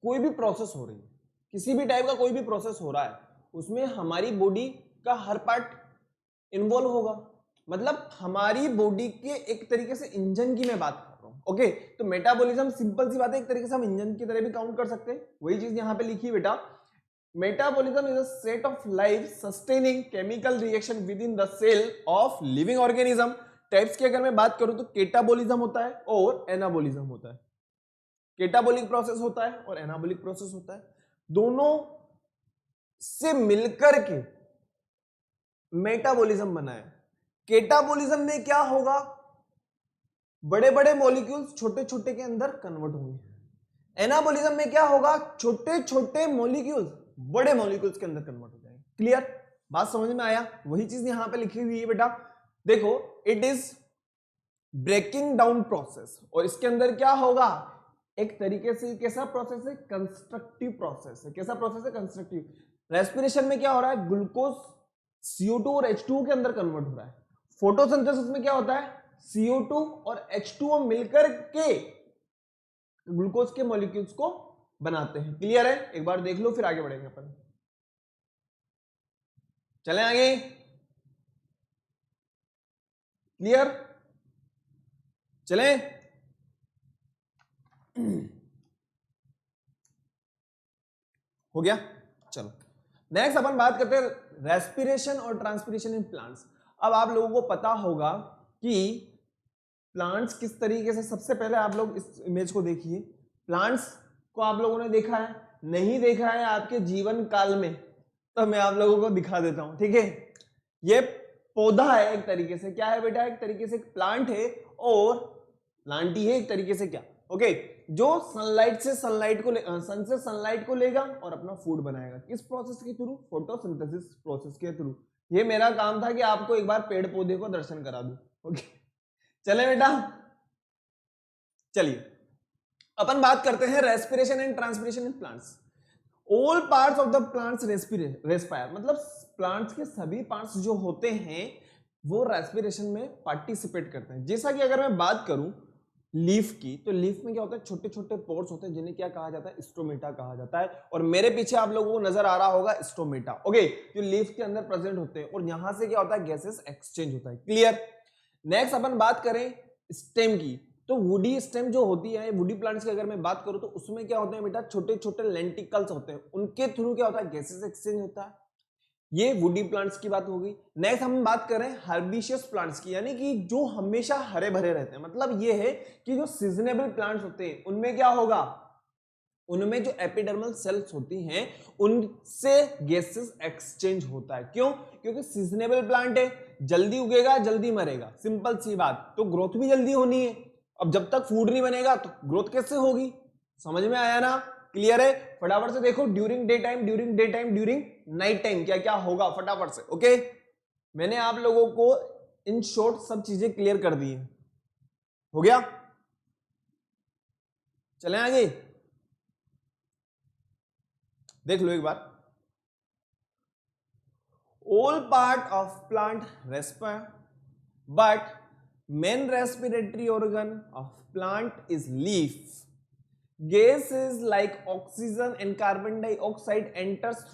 कोई भी प्रोसेस हो रही है, किसी भी टाइप का कोई भी प्रोसेस हो रहा है, उसमें हमारी बॉडी का हर पार्ट इन्वॉल्व होगा। मतलब हमारी बॉडी के एक तरीके से इंजन की मैं बात कर रहा हूं। ओके, तो मेटाबॉलिज्म सिंपल सी बात है, एक तरीके से हम इंजन की तरह भी काउंट कर सकते हैं। वही चीज यहां पे लिखी है बेटा, metabolism is a set of life sustaining chemical reaction within the cell of living organism. Types की अगर मैं बात करूं तो केटाबॉलिज्म होता है और एनाबॉलिज्म होता है। केटाबॉलिक प्रोसेस होता है और एनाबॉलिक प्रोसेस होता है, दोनों से मिलकर के मेटाबॉलिज्म बना है। केटाबॉलिज्म में क्या होगा, बड़े बड़े मॉलिक्यूल्स छोटे छोटे के अंदर कन्वर्ट होंगे। एनाबॉलिज्म में क्या होगा, छोटे छोटे मॉलिक्यूल्स बड़े मॉलिक्यूल्स के अंदर कन्वर्ट हो जाएंगे। क्लियर? बात समझ में आया? वही चीज यहां पे लिखी हुई है बेटा, देखो it is breaking down process, और इसके अंदर क्या होगा, एक तरीके से कैसा प्रोसेस है, कंस्ट्रक्टिव प्रोसेस है। कैसा प्रोसेस है, कंस्ट्रक्टिव। रेस्पिरेशन में क्या हो रहा है, ग्लूकोज CO2 और H2O के अंदर कन्वर्ट हो रहा है। फोटोसिंथेसिस में क्या होता है, CO2 और H2O मिलकर के ग्लूकोज के मॉलिक्यूल्स को बनाते हैं। क्लियर है? एक बार देख लो फिर आगे बढ़ेंगे अपन। चलें आगे। क्लियर? चलें। हो गया? चलो नेक्स्ट अपन बात करते हैं रेस्पिरेशन और ट्रांसपिरेशन इन प्लांट्स। अब आप लोगों को पता होगा कि प्लांट्स किस तरीके से, सबसे पहले आप लोग इस इमेज को देखिए। प्लांट्स को आप लोगों ने देखा है, नहीं देखा है आपके जीवन काल में, तो मैं आप लोगों को दिखा देता हूं। ठीक है, ये पौधा है एक तरीके से, क्या है बेटा, एक तरीके से प्लांट है, और प्लांट ही है एक तरीके से। क्या? ओके, जो सनलाइट से सनलाइट को सन से सनलाइट को लेगा और अपना फूड बनाएगा। किस प्रोसेस के थ्रू? फोटोसिंथेसिस प्रोसेस के थ्रू। ये मेरा काम था कि आपको एक बार पेड़ पौधे को दर्शन करा दूं। ओके, चले बेटा, चलिए अपन बात करते हैं respiration and transpiration in plants. All parts of the plants respire, मतलब प्लांट्स के सभी पार्ट्स जो होते हैं वो रेस्पिरेशन में पार्टिसिपेट करते हैं। जैसा कि अगर मैं बात करूं लीफ की, तो लीफ में क्या होता है, छोटे छोटे पोर्स होते हैं जिन्हें क्या कहा जाता है, स्टोमेटा कहा जाता है। और मेरे पीछे आप लोगों को नजर आ रहा होगा स्टोमेटा। ओके, जो लीफ के अंदर प्रेजेंट होते हैं, और यहां से क्या होता है, गैसेस एक्सचेंज होता है। क्लियर? नेक्स्ट अपन बात करें स्टेम की, तो वुडी स्टेम जो होती है, वुडी प्लांट्स की अगर मैं बात करूं तो उसमें क्या होते हैं बेटा, छोटे छोटे लेंटिकल्स होते हैं, उनके थ्रू क्या होता है, गैसेस एक्सचेंज होता है। ये वुडी प्लांट्स की बात हो गई। नेक्स्ट हम बात करें हर्बिशियस प्लांट्स की, यानी कि जो हमेशा हरे भरे रहते हैं। मतलब ये है कि जो सीजनेबल प्लांट्स होते हैं उनमें क्या होगा, उनमें जो एपिडर्मल सेल्स होती हैं उनसे गैसेस एक्सचेंज होता है। क्यों? क्योंकि सीजनेबल प्लांट है, जल्दी उगेगा जल्दी मरेगा, सिंपल सी बात। तो ग्रोथ भी जल्दी होनी है। अब जब तक फूड नहीं बनेगा तो ग्रोथ कैसे होगी? समझ में आया ना? क्लियर है? फटाफट से देखो, during day time, during day time, during night time क्या क्या होगा फटाफट से। ओके, मैंने आप लोगों को इन शॉर्ट सब चीजें क्लियर कर दी है। हो गया, चलें आगे, देख लो एक बार। All part of plant respire, but main respiratory organ of plant is leaf. Gases like oxygen and carbon dioxide enters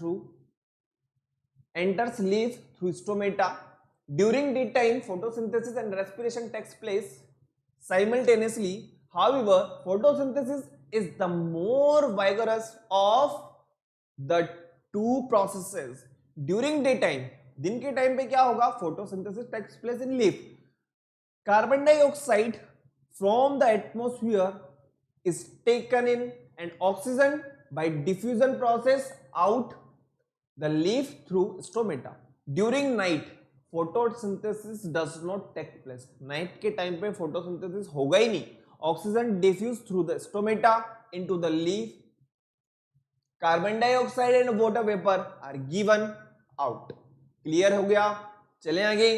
leaf through stomata. During daytime, photosynthesis and respiration takes place simultaneously. However, photosynthesis is the more vigorous of the two processes. During day time, दिन के टाइम पे क्या होगा, photosynthesis takes place in leaf. Carbon dioxide from the atmosphere is taken in and oxygen by diffusion process out the leaf through stomata. During night photosynthesis does not take place. Night के टाइम पे फोटोसिंथेसिस होगा ही नहीं. Oxygen diffuse through the stomata into the leaf. Carbon dioxide and water vapour are given out. Clear हो गया, चलें आगे.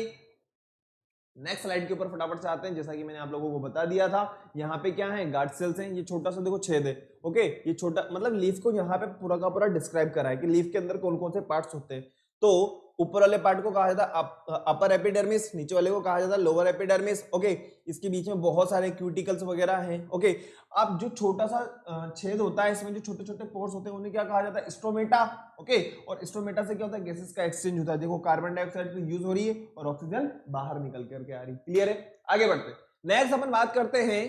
नेक्स्ट स्लाइड के ऊपर फटाफट से आते हैं. जैसा कि मैंने आप लोगों को बता दिया था, यहाँ पे क्या है, गार्ड सेल्स हैं. ये छोटा सा देखो छेद है. ओके, ये छोटा मतलब लीफ को यहाँ पे पूरा का पूरा डिस्क्राइब करा है कि लीफ के अंदर कौन कौन से पार्ट्स होते हैं. तो ऊपर वाले पार्ट को कहा जाता है अपर एपिडर्मिस, नीचे वाले को कहा जाता है लोअर एपिडर्मिस. ओके, इसके बीच में बहुत सारे क्यूटिकल्स वगैरह हैं. ओके, अब जो छोटा सा छेद होता है, इसमें जो छोटे छोटे पोर्स होते हैं उन्हें क्या कहा जाता है, स्टोमेटा. ओके, और स्टोमेटा से क्या होता है, गैसेस का एक्सचेंज होता है. देखो कार्बन डाइऑक्साइड तो यूज हो रही है और ऑक्सीजन बाहर निकल करके आ रही है. क्लियर है, आगे बढ़ते हैं. नेक्स्ट अपन बात करते हैं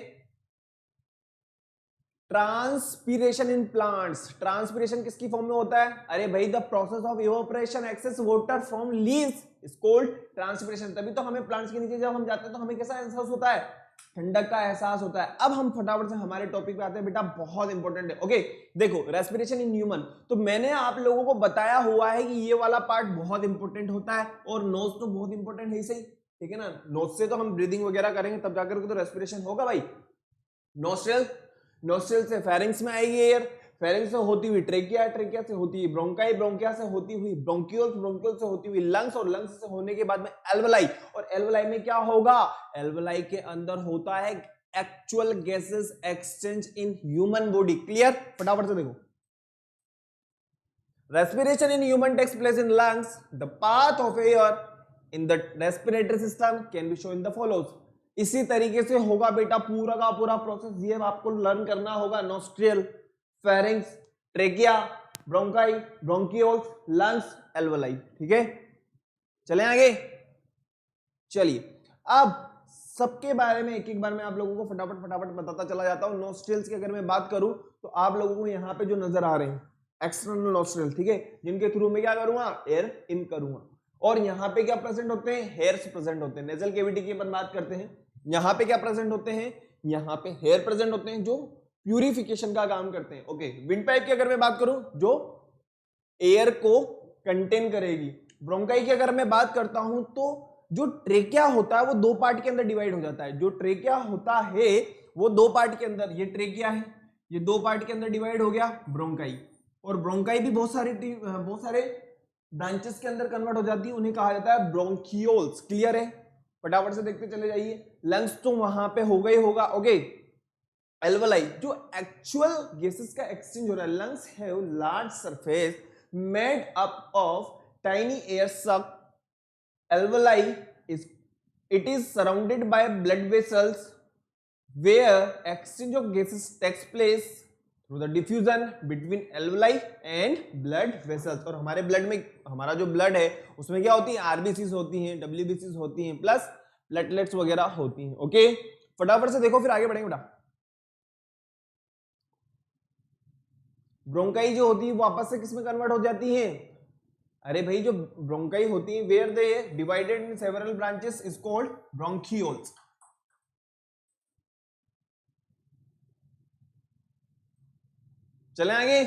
ट्रांसपीरेशन इन प्लांट्स. ट्रांसपीरेशन किसकी फॉर्म में होता है, अरे भाई the process of evaporation excess water from leaves is called transpiration. तभी तो हमें प्लांट्स के नीचे जब हम जाते हैं तो हमें कैसा एहसास होता है, ठंडक का एहसास होता है. अब हम फटाफट से हमारे टॉपिक पे आते हैं बेटा, बहुत इंपॉर्टेंट है. ओके, देखो रेस्पिरेशन इन ह्यूमन, तो मैंने आप लोगों को बताया हुआ है कि ये वाला पार्ट बहुत इंपॉर्टेंट होता है और नोज तो बहुत इंपॉर्टेंट है ही सही. ठीक है ना, नोज से तो हम ब्रीदिंग वगैरह करेंगे तब जाकर के तो रेस्पिरेशन होगा भाई. नोस्ट्रल से फेरिंग्स में आएगी एयर, फेरिंग्स से होती हुई ट्रेकिया, ट्रेकिया से होती हुई ब्रोंकाई, ब्रोंकिया से होती हुई ब्रोंक्यूल्स, ब्रोंक्यूल से होती हुई लंग्स, और लंग्स से होने के बाद में एल्वलाई. और एल्वलाई में क्या होगा, एल्वलाई के अंदर होता है actual gases exchange in human body. Clear, फटाफट से देखो. Respiration in human takes place in lungs. The path of air in the respiratory system can be shown in the follows. इसी तरीके से होगा बेटा पूरा का पूरा प्रोसेस. ये आपको लर्न करना होगा. Nostril, pharynx, trachea, bronchi, bronchioles, lungs, alveoli. ठीक है, चलें आगे. चलिए, अब सबके बारे में एक एक बार मैं आप लोगों को फटाफट बताता चला जाता हूं. नोस्ट्रियल्स की अगर मैं बात करूं तो आप लोगों को यहां पे जो नजर आ रहे हैं एक्सटर्नल नोस्ट्रियल, ठीक है, जिनके थ्रू मैं क्या करूंगा, एयर इन करूंगा. और यहाँ पे क्या प्रेजेंट होते हैं, हेयर्स प्रेजेंट होते हैं. नेजल केविटी की अपन बात करते हैं, यहाँ पे क्या प्रेजेंट होते हैं, यहाँ पे हेयर प्रेजेंट होते हैं जो प्यूरिफिकेशन का काम करते हैं. ओके, विंड पाइप की अगर मैं बात करूं जो एयर को कंटेन करेगी. ब्रोंकाई की अगर मैं बात करता हूं तो जो ट्रेकिया होता है वो दो पार्ट के अंदर डिवाइड हो जाता है. जो ट्रेकिया होता है वो दो पार्ट के अंदर, ये ट्रेकिया है, ये दो पार्ट के अंदर डिवाइड हो गया ब्रोंकाई. और ब्रोंकाई भी बहुत सारे ब्रांचेस के अंदर कन्वर्ट हो जाती है, उन्हें कहा जाता है ब्रोंकियोल्स. क्लियर है, फटाफट से देखते चले जाइए. लंग्स तो वहां पे होगा ही होगा. ओके, एल्वलाई जो एक्चुअल गैसेस का एक्सचेंज हो रहा है. Lungs have large surface made up of tiny air sac. Alveoli it is surrounded by blood vessels where exchange of gases takes place through the diffusion between alveoli and blood vessels. और हमारे ब्लड में, हमारा जो ब्लड है उसमें क्या होती है, आरबीसीज होती हैं, डब्ल्यूबीसीज होती हैं, प्लस प्लेटलेट्स वगैरह होती हैं. ओके, फटाफट से देखो फिर आगे बढ़ेंगे बेटा. ब्रोंकाई जो होती है वो वापस से किसमें कन्वर्ट हो जाती है, अरे भाई जो ब्रोंकाई होती है where they divided in several branches is called bronchioles. चलें आगे.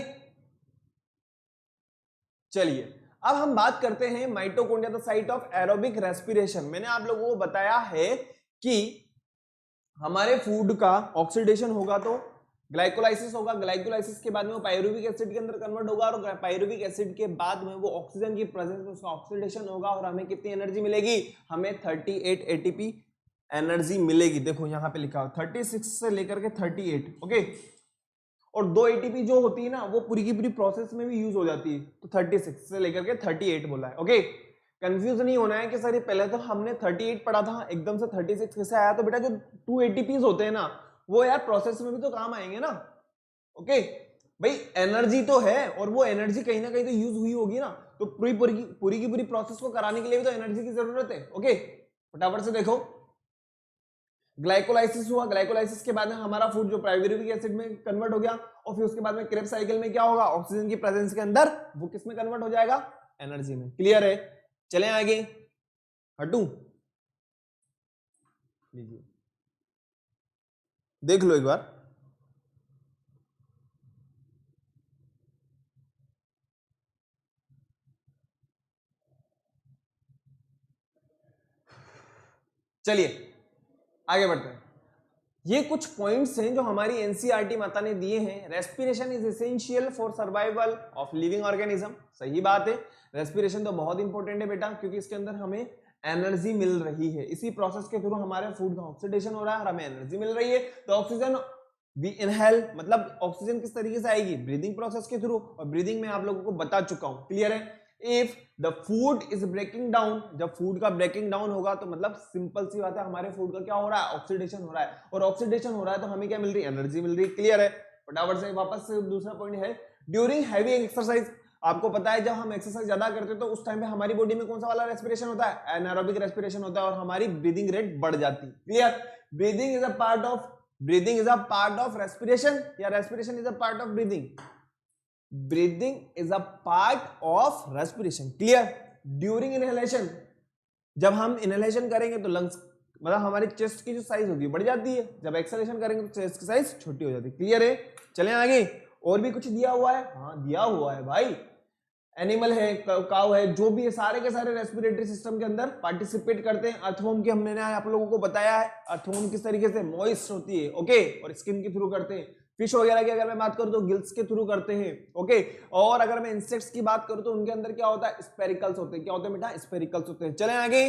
चलिए, अब हम बात करते हैं mitochondria, the site of aerobic respiration. मैंने आप लोगों को बताया है कि हमारे फूड का ऑक्सीडेशन होगा तो ग्लाइकोलाइसिस होगा, ग्लाइकोलाइसिस के बाद में वो पायरुविक एसिड के अंदर कन्वर्ट होगा और पायरुविक एसिड के बाद में वो ऑक्सीजन की प्रेजेंस में उसका ऑक्सीडेशन होगा और हमें कितनी एनर्जी मिलेगी, हमें 38 एटीपी एनर्जी मिलेगी। देखो यहाँ पे लिखा हो 36 से लेकर के 38, ओके। और 2 एटीपी जो होती है ना वो पूरी की पूरी प्रोसेस में भी यूज हो जाती है, तो 36 से लेकर के 38 बोला है, ओके। कंफ्यूज नहीं होना है कि सर ये पहले तो हमने 38 पढ़ा था, एकदम से 36 कैसे आया, तो बेटा जो 2 एटीपीज होते हैं ना वो यार प्रोसेस में भी तो काम आएंगे ना, ओके। भाई एनर्जी तो है और वो एनर्जी कहीं ना कहीं तो यूज हुई होगी ना, तो पूरी की पूरी प्रोसेस को कराने के लिए भी तो एनर्जी की जरूरत है, ओके। फटाफट से देखो, ग्लाइकोलाइसिस हुआ, ग्लाइकोलाइसिस के बाद में हमारा फूड जो पायरुविक एसिड में कन्वर्ट हो गया और फिर उसके बाद में क्रेब्स साइकिल में क्या होगा, ऑक्सीजन की प्रेजेंस के अंदर वो किस में कन्वर्ट हो जाएगा, एनर्जी में। क्लियर है? चलें आगे, हटू लीजिए देख लो एक बार। चलिए आगे बढ़ते हैं। ये कुछ पॉइंट्स हैं जो हमारी एनसीईआरटी माता ने दिए हैं। Respiration is essential for survival of living organism. सही बात है, रेस्पिरेशन तो बहुत इंपॉर्टेंट है बेटा, क्योंकि इसके अंदर हमें एनर्जी मिल रही है। इसी प्रोसेस के थ्रू हमारे फूड का ऑक्सीडेशन हो रहा है और हमें एनर्जी मिल रही है। तो ऑक्सीजन वी इनहेल, मतलब ऑक्सीजन किस तरीके से आएगी, ब्रीदिंग प्रोसेस के थ्रू, और ब्रीदिंग में आप लोगों को बता चुका हूं। क्लियर है? If the food is breaking down, जब फूड का ब्रेकिंग डाउन होगा तो मतलब सिंपल सी बात है, हमारे फूड का क्या हो रहा है, ऑक्सीडेशन हो रहा है, और ऑक्सीडेशन हो रहा है तो हमें क्या मिल रही है, एनर्जी मिल रही है। क्लियर है? फटाफट से वापस से दूसरा पॉइंट है, ड्यूरिंग हैवी एक्सरसाइज। आपको पता है जब हम एक्सरसाइज ज्यादा करते हैं तो उस टाइम पे हमारी बॉडी में कौन सा वाला रेस्पिरेशन होता है, एनारोबिक रेस्पिरेशन होता है, और हमारी ब्रीदिंग रेट बढ़ जाती है। Clear? Breathing is a part of respiration, या respiration is a part of breathing? Breathing is a part of respiration. Clear? During inhalation, जब हम इनहेलेशन करेंगे तो लंग्स, मतलब हमारी चेस्ट की जो साइज होती है बढ़ जाती है, जब एक्सहेलेशन करेंगे तो चेस्ट की साइज छोटी हो जाती है। क्लियर है? चलें आगे। और भी कुछ दिया हुआ है, हाँ दिया हुआ है भाई, एनिमल है, काउ है, जो भी है, सारे के सारे रेस्पिरेटरी सिस्टम के अंदर पार्टिसिपेट करते हैं। अर्थवॉर्म की हमने आप लोगों को बताया है, अर्थवॉर्म किस तरीके से मॉइस्ट होती है, ओके, और स्किन के थ्रू करते हैं। फिश वगैरह की अगर मैं बात करूं तो गिल्स के थ्रू करते हैं, ओके। और अगर मैं इंसेक्ट्स की बात करूं तो उनके अंदर क्या होता है, स्पेरिकल्स होते हैं। क्या होते हैं बेटा, स्पेरिकल्स होते हैं। चलें आगे।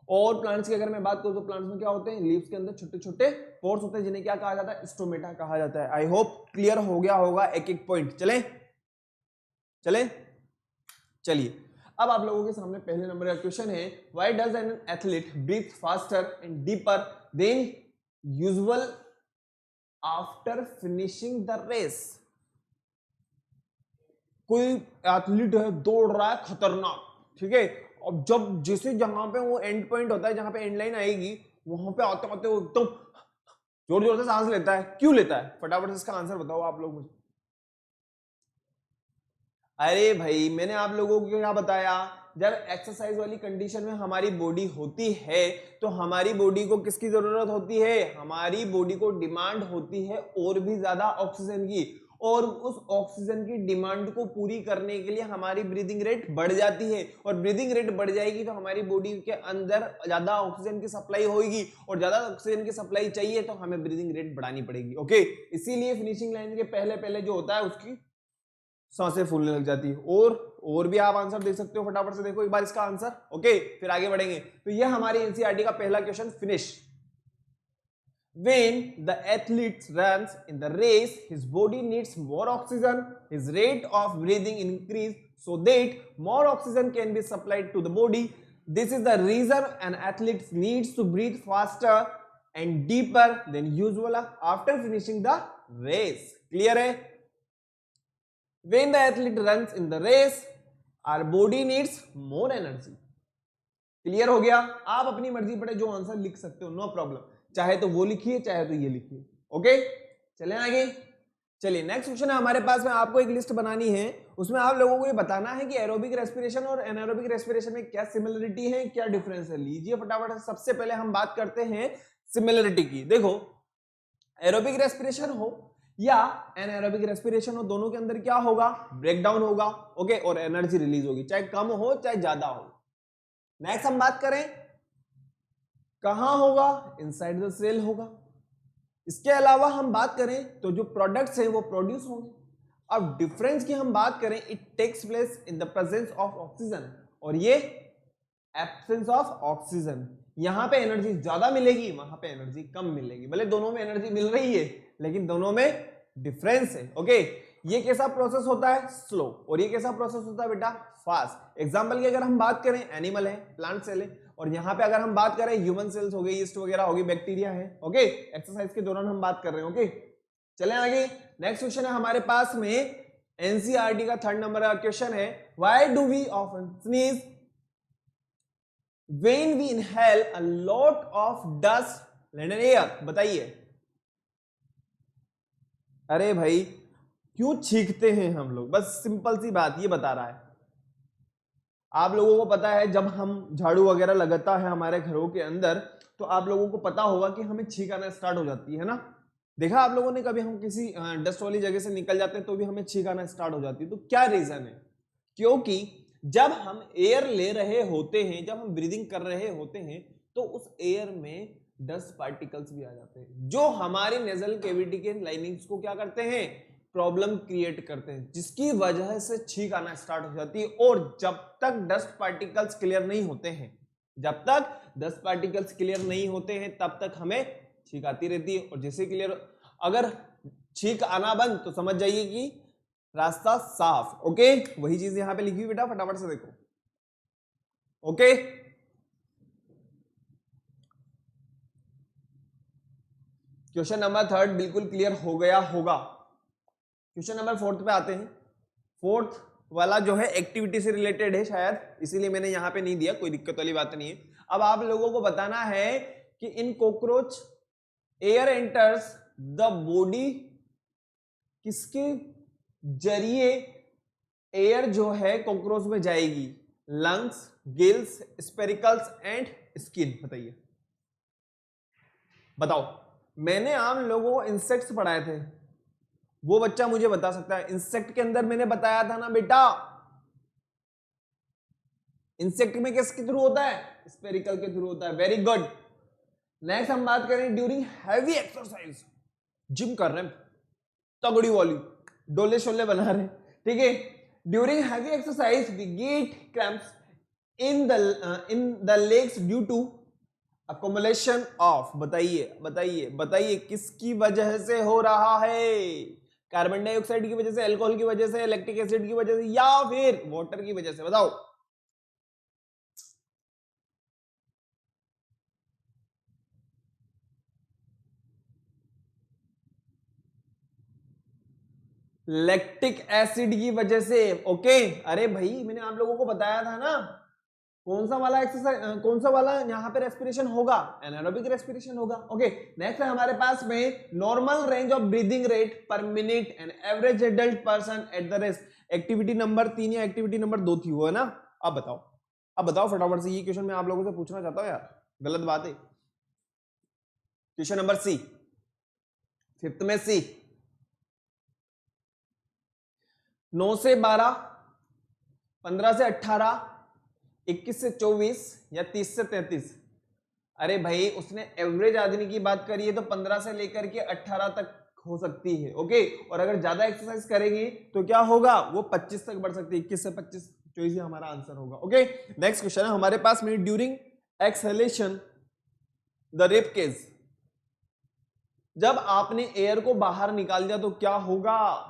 और प्लांट्स की अगर मैं बात करूं तो प्लांट्स में क्या होते हैं, लीव्स के अंदर छोटे छोटे पोर्स होते हैं जिन्हें क्या कहा जाता है, स्टोमेटा कहा जाता है। आई होप क्लियर हो गया होगा एक एक पॉइंट। चलें चलिए, अब आप लोगों के सामने पहले नंबर का क्वेश्चन है, why does an athlete breathe faster and deeper than usual after finishing the race? कोई एथलीट है, दौड़ रहा है खतरनाक, ठीक है, अब जब जैसे जहां पे वो एंड पॉइंट होता है, जहां पे एंड लाइन आएगी, वहां पे आते आते वो एकदम जोर जोर से सांस लेता है। क्यों लेता है? फटाफट से इसका आंसर बताओ आप लोग मुझे। अरे भाई मैंने आप लोगों को क्या बताया, जब एक्सरसाइज वाली कंडीशन में हमारी बॉडी होती है तो हमारी बॉडी को किसकी जरूरत होती है, हमारी बॉडी को डिमांड होती है और भी ज्यादा ऑक्सीजन की, और उस ऑक्सीजन की डिमांड को पूरी करने के लिए हमारी ब्रीदिंग रेट बढ़ जाती है, और ब्रीदिंग रेट बढ़ जाएगी तो हमारी बॉडी के अंदर ज्यादा ऑक्सीजन की सप्लाई होगी, और ज्यादा ऑक्सीजन की सप्लाई चाहिए तो हमें ब्रीदिंग रेट बढ़ानी पड़ेगी, ओके। इसीलिए फिनिशिंग लाइन के पहले पहले जो होता है उसकी सांसें फूलने लग जाती है। और भी आप आंसर देख सकते हो, फटाफट से देखो एक बार इसका आंसर, ओके, फिर आगे बढ़ेंगे। तो यह हमारी एनसीईआरटी का पहला question finish. When the athlete runs in the race, his body needs more oxygen, his rate of breathing increase so that more oxygen can be supplied to the body. This is the reason an athlete needs to breathe faster and deeper than usual after finishing the race. Clear है? When the athlete runs in the race, our body needs more energy. Clear हो गया? आप अपनी मर्जी पड़े जो आंसर लिख सकते हो, नो प्रॉब्लम, चाहे तो वो लिखिए चाहे तो ये लिखिए, ओके। चलें आगे। चलिए नेक्स्ट क्वेश्चन है हमारे पास में, आपको एक लिस्ट बनानी है, उसमें आप लोगों को ये बताना है कि एरोबिक रेस्पिरेशन और एनारोबिक रेस्पिरेशन में क्या सिमिलरिटी है, क्या डिफरेंस है। लीजिए फटाफट, सबसे पहले हम बात करते हैं सिमिलरिटी की। देखो, एरोबिक रेस्पिरेशन हो या एनारोबिक रेस्पिरेशन हो, दोनों के अंदर क्या होगा, ब्रेकडाउन होगा, ओके, और एनर्जी रिलीज होगी, चाहे कम हो चाहे ज्यादा हो। नेक्स्ट हम बात करें कहां होगा, इनसाइड द सेल होगा, इसके अलावा हम बात करें तो जो प्रोडक्ट्स हैं वो प्रोड्यूस होंगे। अब डिफरेंस की हम बात करें, it takes place in the presence of oxygen, और ये एब्सेंस ऑफ ऑक्सीजन। यहां पे एनर्जी ज्यादा मिलेगी, वहां पे एनर्जी कम मिलेगी। भले दोनों में एनर्जी मिल रही है लेकिन दोनों में डिफरेंस है। ओके, ये कैसा प्रोसेस होता है? स्लो। और ये कैसा प्रोसेस होता है बेटा? फास्ट। एग्जांपल की अगर हम बात करें, एनिमल है, प्लांट सेल है, और यहां पे अगर हम बात करें ह्यूमन सेल्स हो गई, ईस्ट वगैरह होगी, बैक्टीरिया है। ओके, एक्सरसाइज के दौरान हम बात कर रहे हैं। ओके, चलें आगे। नेक्स्ट क्वेश्चन है हमारे पास में, एनसीईआरटी का 3rd नंबर का क्वेश्चन है, why do we often sneeze when we inhale a lot of dust and air? बताइए। अरे भाई क्यों छींकते हैं हम लोग? बस सिंपल सी बात ये बता रहा है। आप लोगों को पता है जब हम झाड़ू वगैरह लगाता है हमारे घरों के अंदर, तो आप लोगों को पता होगा कि हमें छींक आना स्टार्ट हो जाती है ना। देखा आप लोगों ने कभी, हम किसी डस्ट वाली जगह से निकल जाते हैं तो भी हमें छींक आना स्टार्ट हो जाती है। तो क्या रीजन है? क्योंकि जब हम एयर ले रहे होते हैं, जब हम ब्रीदिंग कर रहे होते हैं, तो उस एयर में डस्ट पार्टिकल्स भी आ जाते हैं जो हमारी नेजल कैविटी के लाइनिंग्स को क्या करते हैं? प्रॉब्लम क्रिएट करते हैं, जिसकी वजह से छींक आना स्टार्ट हो जाती है। और जब तक डस्ट पार्टिकल्स क्लियर नहीं होते हैं, जब तक डस्ट पार्टिकल्स क्लियर नहीं होते हैं, तब तक हमें छींक आती रहती है। और जैसे क्लियर, अगर छींक आना बंद तो समझ जाइए कि रास्ता साफ। ओके, वही चीज यहां पे लिखी हुई बेटा, फटाफट से देखो। ओके, क्वेश्चन नंबर 3 बिल्कुल क्लियर हो गया होगा। क्वेश्चन नंबर 4 पे आते हैं। 4th वाला जो है एक्टिविटी से रिलेटेड है शायद, इसीलिए मैंने यहां पे नहीं दिया, कोई दिक्कत वाली बात नहीं है। अब आप लोगों को बताना है कि इन cockroach air enters the body, किसके जरिए एयर जो है कॉकरोच में जाएगी? Lungs, gills, spiracles and skin. बताइए, बताओ। मैंने आम लोगों को इंसेक्ट्स पढ़ाए थे, वो बच्चा मुझे बता सकता है। इंसेक्ट के अंदर मैंने बताया था ना बेटा, इंसेक्ट में किसके थ्रू होता है? स्पेरिकल के थ्रू होता है। Very good. नेक्स्ट हम बात करें ड्यूरिंग हैवी एक्सरसाइज, जिम कर रहे हैं तगड़ी वाली, डोले शोले बना रहे हैं, ठीक है। During heavy exercise we get cramps in the legs due to accumulation of, बताइए बताइए बताइए, किसकी वजह से हो रहा है? कार्बन डाइऑक्साइड की वजह से, अल्कोहल की वजह से, लैक्टिक एसिड की वजह से, या फिर वाटर की वजह से? बताओ। लैक्टिक एसिड की वजह से। ओके, अरे भाई मैंने आप लोगों को बताया था ना, कौन सा वाला एक्सरसाइज, कौन सा वाला यहाँ पे रेस्पिरेशन होगा? एनारोबिक रेस्पिरेशन होगा। ओके, नेक्स्ट है हमारे पास में normal range of breathing rate पर minute and average adult person at the rest. Activity number 3 या एक्टिविटी नंबर 2 थी वो, है ना? अब बताओ, अब बताओ फटाफट से। ये क्वेश्चन मैं आप लोगों से पूछना चाहता हूँ यार, गलत बात है। क्वेश्चन नंबर सी, 5th में सी, 9 से 12, 15 से 18, 21 से 24 या 30 से 33? अरे भाई उसने एवरेज आदमी की बात करी है, तो 15 से लेकर के 18 तक हो सकती है। ओके, और अगर ज्यादा एक्सरसाइज करेगी तो क्या होगा? वो 25 तक बढ़ सकती है। 21 से 25, 24 हमारा आंसर होगा। ओके, नेक्स्ट क्वेश्चन है हमारे पास में, during exhalation the rib cage, जब आपने एयर को बाहर निकाल दिया तो क्या होगा?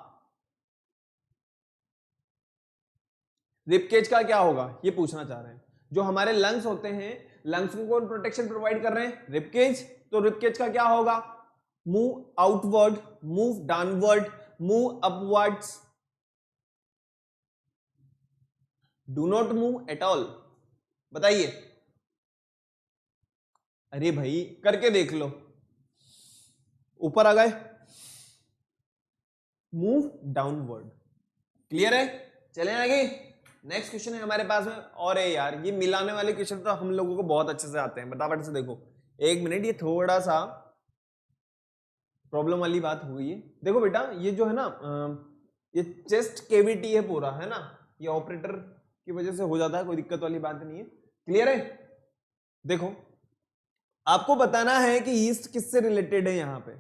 रिब केज का क्या होगा ये पूछना चाह रहे हैं। जो हमारे लंग्स होते हैं, लंग्स को कौन प्रोटेक्शन प्रोवाइड कर रहे हैं? Rib cage. तो रिब केज का क्या होगा? Move outward, move downward, move upwards, do not move at all? बताइए। अरे भाई करके देख लो, ऊपर आ गए, मूव डाउनवर्ड। क्लियर है? चलें आगे। नेक्स्ट क्वेश्चन है हमारे पास में, और यार ये मिलाने वाले क्वेश्चन तो हम लोगों को बहुत अच्छे से आते हैं। फटाफट से देखो, 1 मिनट, ये थोड़ा सा प्रॉब्लम वाली बात हो गई है। देखो बेटा, ये जो है ना, ये चेस्ट कैविटी है पूरा, है ना, ये ऑपरेटर की वजह से हो जाता है, कोई दिक्कत वाली बात नहीं है। क्लियर है? देखो, आपको बताना है कि यीस्ट किससे रिलेटेड है। यहाँ पे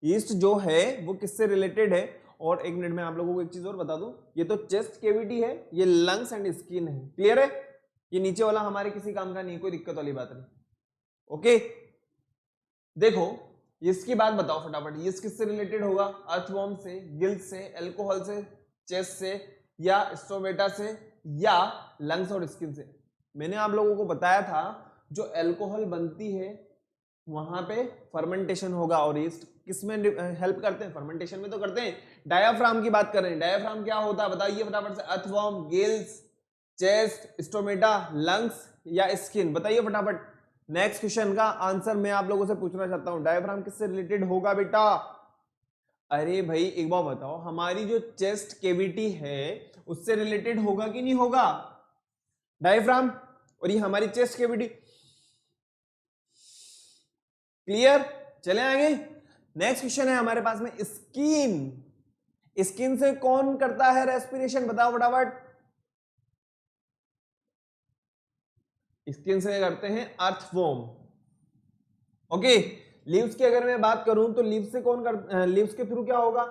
ईस्ट जो है वो किससे रिलेटेड है? और एक मिनट में आप लोगों को एक चीज और बता दूं, ये तो चेस्ट केविटी है, ये लंग्स एंड स्किन है। क्लियर है? ये नीचे वाला हमारे किसी काम का नहीं, कोई दिक्कत वाली बात नहीं। ओके, देखो इसकी बात बताओ फटाफट, ये किससे रिलेटेड होगा? अर्थवॉर्म से, गिल्स से, अल्कोहल से, चेस्ट से, या स्टोमेटा से, या लंग्स और स्किन से? मैंने आप लोगों को बताया था जो अल्कोहल बनती है वहां पे फर्मेंटेशन होगा, और ईस्ट किसमें हेल्प करते हैं? फर्मेंटेशन में तो करते हैं। डायाफ्राम की बात कर रहे हैं, डायाफ्राम क्या होता है बताइए फटाफट से? Earthworm, gills, chest, stomata, lungs या स्किन? बताइए फटाफट। नेक्स्ट क्वेश्चन का आंसर मैं आप लोगों से पूछना चाहता हूं, डायाफ्राम किससे रिलेटेड होगा बेटा? अरे भाई एक बार बताओ, हमारी जो चेस्ट केविटी है उससे रिलेटेड होगा कि नहीं होगा डायफ्राम? और ये हमारी चेस्ट केविटी। क्लियर? चले आगे। नेक्स्ट क्वेश्चन है हमारे पास में स्किन। स्किन से कौन करता है रेस्पिरेशन? बताओ फटाफट। स्किन से करते हैं अर्थवॉर्म। ओके, लीव्स की अगर मैं बात करूं तो लीव्स से कौन कर, लीव्स के थ्रू क्या होगा?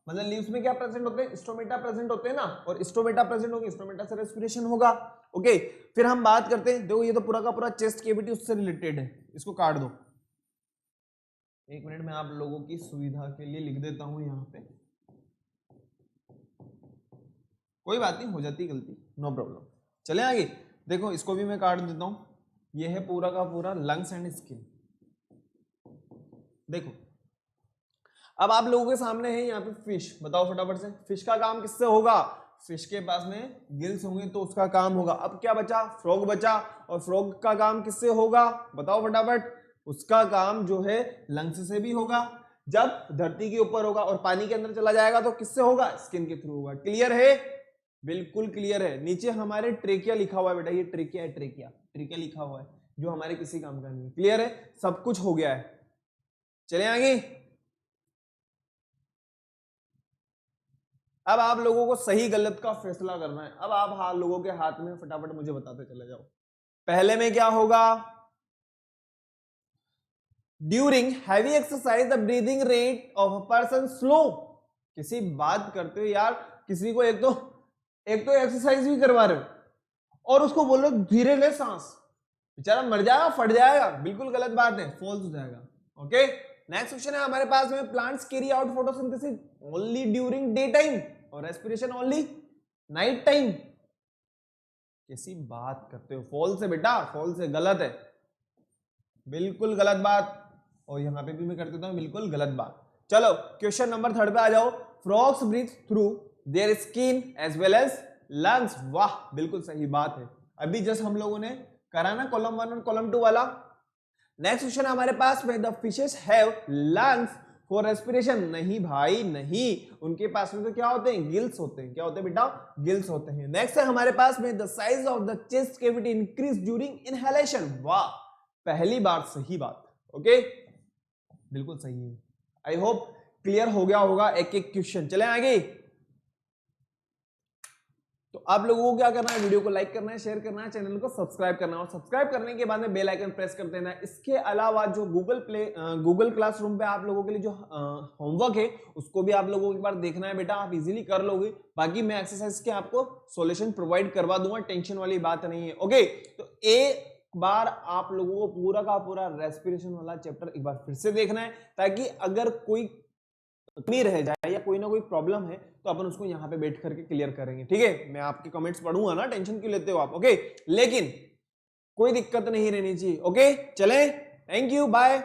मतलब लीव्स में क्या प्रेजेंट होते हैं? स्टोमेटा प्रेजेंट होते हैं ना, और स्टोमेटा प्रेजेंट होगी, स्टोमेटा से रेस्पिरेशन होगा। ओके, फिर हम बात करते हैं, देखो ये तो पूरा का पूरा चेस्ट केविटी उससे रिलेटेड है, इसको काट दो। एक मिनट में आप लोगों की सुविधा के लिए लिख देता हूं यहाँ पे, कोई बात नहीं, हो जाती गलती, नो प्रॉब्लम। चले आगे, देखो इसको भी मैं काट देता हूं। ये है पूरा का पूरा लंग्स एंड स्किन। देखो अब आप लोगों के सामने है यहाँ पे फिश। बताओ फटाफट से, फिश का काम किससे होगा? फिश के पास में गिल्स होंगे तो उसका काम होगा। अब क्या बचा? फ्रॉग बचा, और फ्रॉग का काम किससे होगा? बताओ फटाफट। उसका काम जो है लंग्स से भी होगा, जब धरती के ऊपर होगा, और पानी के अंदर चला जाएगा तो किससे होगा? स्किन के थ्रू होगा। क्लियर है? बिल्कुल क्लियर है। नीचे हमारे ट्रेकिया लिखा हुआ है बेटा, ये ट्रेकिया है, ट्रेकिया ट्रेकिया लिखा हुआ है, जो हमारे किसी काम का नहीं है। क्लियर है? सब कुछ हो गया है। चले आगे। अब आप लोगों को सही गलत का फैसला करना है। अब आप लोगों के हाथ में, फटाफट मुझे बताते चले जाओ। पहले में क्या होगा? During heavy exercise the breathing rate of a person slow. किसी बात करते हो यार, किसी को एक तो एक्सरसाइज भी करवा रहे हो और उसको बोलो धीरे ले सांस, बेचारा मर जाएगा, फट जाएगा। बिल्कुल गलत बात है, फॉल्स हो जाएगा। ओके, नेक्स्ट क्वेश्चन है हमारे पास में, plants carry out photosynthesis only during day time और रेस्पिरेशन ओनली नाइट टाइम। कैसी बात करते हो? फॉल्स है बेटा, फॉल्स है, गलत है, बिल्कुल गलत बात। और यहां पे भी मैं कर देता हूं बिल्कुल गलत बात। चलो क्वेश्चन नंबर 3 पे आ जाओ। Frogs breathe through their skin as well as lungs. वाह, बिल्कुल सही बात है। अभी जस्ट हम लोगों ने करा ना कॉलम 1 और कॉलम 2 वाला। नेक्स्ट क्वेश्चन हमारे पास में, the fishes have lungs for respiration. नहीं भाई नहीं, उनके पास में तो क्या होते हैं? गिल्स होते हैं। क्या होते हैं बेटा? गिल्स होते हैं। नेक्स्ट है हमारे पास में, the size of the chest cavity increase during inhalation. वाह, पहली बार सही बात। ओके, बिल्कुल सही है। आई होप क्लियर हो गया होगा एक एक क्वेश्चन। चले आगे। तो आप लोगों को क्या करना है? वीडियो को लाइक करना है, शेयर करना है, चैनल को सब्सक्राइब करना है, और सब्सक्राइब करने के बाद में बेल आइकन प्रेस कर देना है। इसके अलावा जो गूगल क्लासरूम पे आप लोगों के लिए जो होमवर्क है उसको भी आप लोगों को एक बार देखना है बेटा, आप इजीली कर लोगे। बाकी मैं एक्सरसाइज के आपको सॉल्यूशन प्रोवाइड करवा दूंगा, टेंशन वाली बात नहीं है। ओके, तो एक बार आप लोगों को पूरा का पूरा रेस्पिरेशन वाला चैप्टर एक बार फिर से देखना है, ताकि अगर कोई कमी रह जाए या कोई ना कोई प्रॉब्लम है तो अपन उसको यहाँ पे बैठ करके क्लियर करेंगे। ठीक है, मैं आपके कमेंट्स पढ़ूंगा ना, टेंशन क्यों लेते हो आप? ओके, लेकिन कोई दिक्कत नहीं रहनी चाहिए। ओके, चले, थैंक यू, बाय।